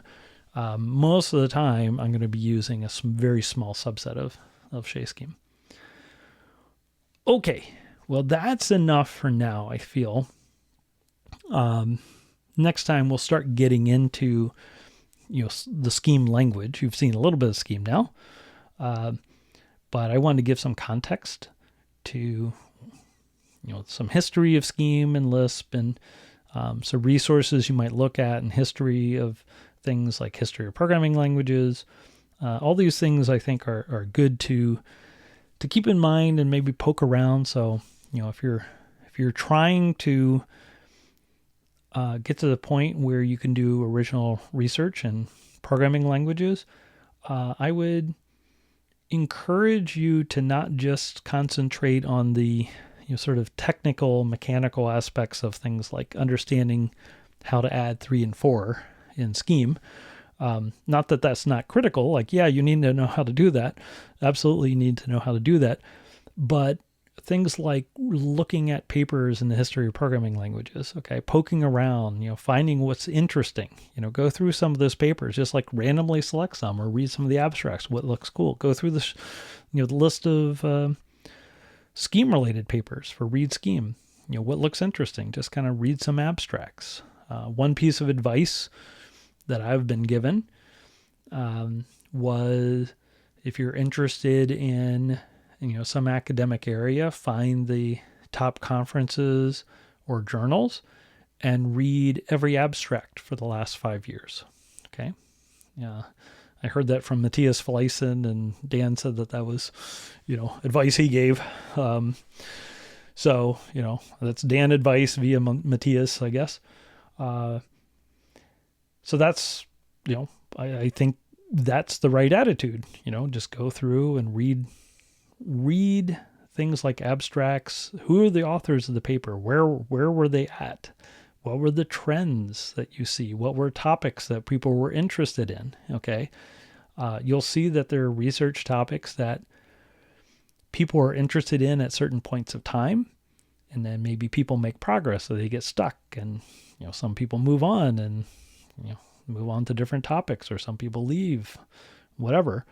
most of the time I'm going to be using a very small subset of Shea Scheme. Okay. Well, that's enough for now, I feel. Next time we'll start getting into the Scheme language. You've seen a little bit of Scheme now. but I wanted to give some context to some history of Scheme and Lisp, and some resources you might look at, and history of things like history of programming languages. All these things I think are good to keep in mind and maybe poke around. So if you're trying to get to the point where you can do original research in programming languages, I would encourage you to not just concentrate on the sort of technical, mechanical aspects of things like understanding how to add 3 and 4 in Scheme. Not that that's not critical. Like, yeah, you need to know how to do that. Absolutely, you need to know how to do that. But things like looking at papers in the history of programming languages, okay, poking around, finding what's interesting, go through some of those papers, just like randomly select some or read some of the abstracts, what looks cool. Go through the list of Scheme-related papers for Read Scheme. What looks interesting, just kind of read some abstracts. One piece of advice that I've been given was, if you're interested in some academic area, find the top conferences or journals and read every abstract for the last 5 years. Okay. Yeah. I heard that from Matthias Fleisen, and Dan said that was, advice he gave. So, that's Dan advice via Matthias, I guess. So that's, I think that's the right attitude, just go through and read things like abstracts. Who are the authors of the paper? Where were they at? What were the trends that you see? What were topics that people were interested in? Okay. You'll see that there are research topics that people are interested in at certain points of time. And then maybe people make progress, so they get stuck, and, some people move on and, move on to different topics, or some people leave, whatever.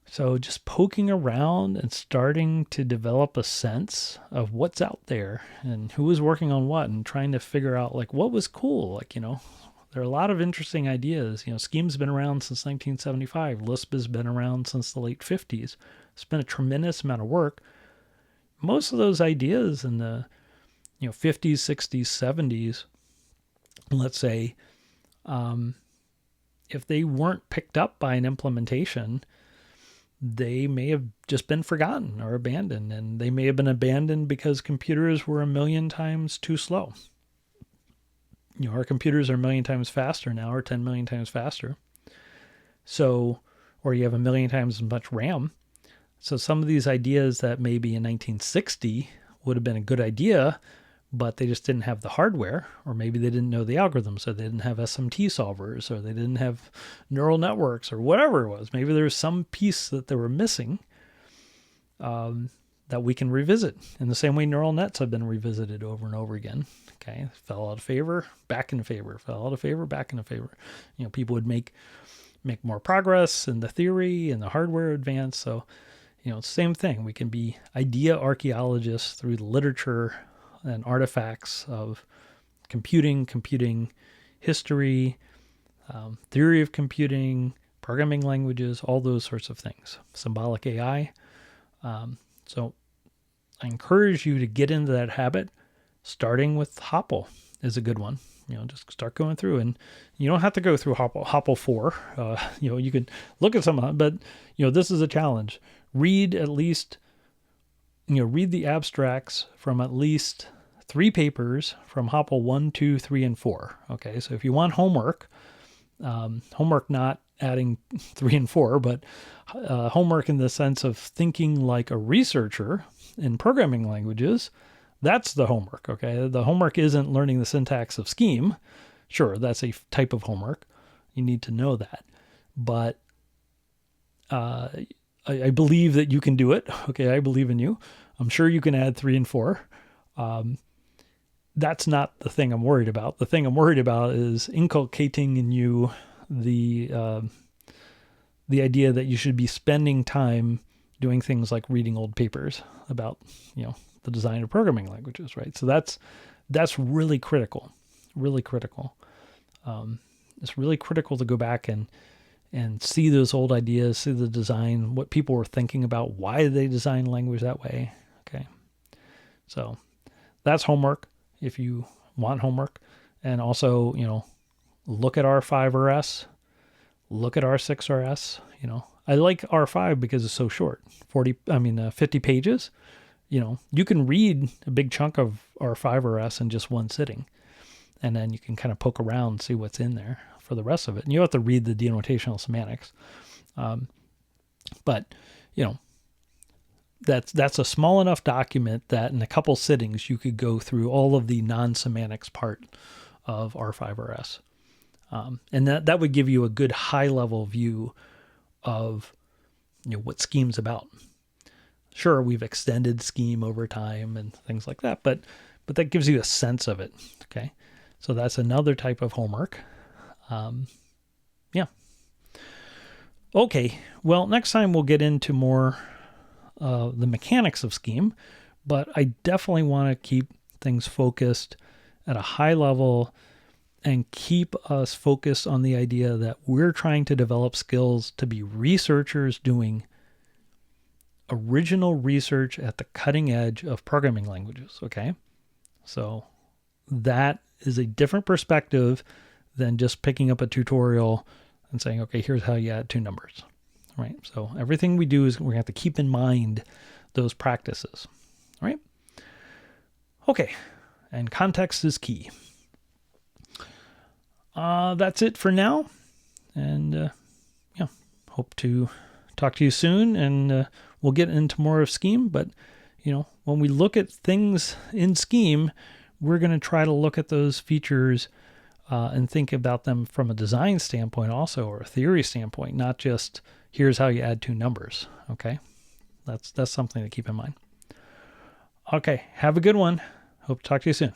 So just poking around and starting to develop a sense of what's out there and who is working on what, and trying to figure out like what was cool. Like, there are a lot of interesting ideas. Scheme's been around since 1975. Lisp has been around since the late 50s. It's been a tremendous amount of work. Most of those ideas in the 50s, 60s, 70s, let's say, if they weren't picked up by an implementation, they may have just been forgotten or abandoned, and they may have been abandoned because computers were 1,000,000 times too slow. Our computers are 1,000,000 times faster now, or 10 million times faster. So, or you have 1,000,000 times as much RAM. So some of these ideas that maybe in 1960 would have been a good idea, but they just didn't have the hardware, or maybe they didn't know the algorithm, so they didn't have SMT solvers, or they didn't have neural networks, or whatever it was. Maybe there's some piece that they were missing that we can revisit. In the same way neural nets have been revisited over and over again. Okay, fell out of favor, back in favor, fell out of favor, back into favor. People would make more progress in the theory and the hardware advance. So, same thing. We can be idea archaeologists through the literature and artifacts of computing history, theory of computing, programming languages, all those sorts of things. Symbolic AI. So I encourage you to get into that habit. Starting with HOPL is a good one. Just start going through, and you don't have to go through HOPL IV. You can look at some of them, but this is a challenge. Read at least, read the abstracts from at least 3 papers from HOPL I, II, III, and IV. Okay, so if you want homework not adding 3 and 4, but homework in the sense of thinking like a researcher in programming languages, that's the homework, okay? The homework isn't learning the syntax of Scheme. Sure, that's a type of homework. You need to know that. But I believe that you can do it. Okay, I believe in you. I'm sure you can add 3 and 4. That's not the thing I'm worried about. The thing I'm worried about is inculcating in you the idea that you should be spending time doing things like reading old papers about, the design of programming languages, right? So that's really critical, really critical. It's really critical to go back and and see those old ideas, see the design, what people were thinking about, why they designed language that way. Okay. So that's homework if you want homework. And also, look at R5RS, look at R6RS. I like R5 because it's so short, 50 pages. You can read a big chunk of R5RS in just one sitting, and then you can kind of poke around and see what's in there for the rest of it. And you have to read the denotational semantics. But that's a small enough document that in a couple sittings you could go through all of the non-semantics part of R5RS. And that would give you a good high-level view of what Scheme's about. Sure, we've extended Scheme over time and things like that, but that gives you a sense of it. Okay, so that's another type of homework. Yeah. Okay, well, next time we'll get into more the mechanics of Scheme, but I definitely want to keep things focused at a high level and keep us focused on the idea that we're trying to develop skills to be researchers doing original research at the cutting edge of programming languages, okay? So that is a different perspective than just picking up a tutorial and saying, okay, here's how you add two numbers, right? So everything we do is we have to keep in mind those practices, right? Okay, and context is key. That's it for now, and hope to talk to you soon, and we'll get into more of Scheme. But when we look at things in Scheme, we're going to try to look at those features and think about them from a design standpoint also, or a theory standpoint, not just here's how you add two numbers. Okay, that's something to keep in mind. Okay, have a good one. Hope to talk to you soon.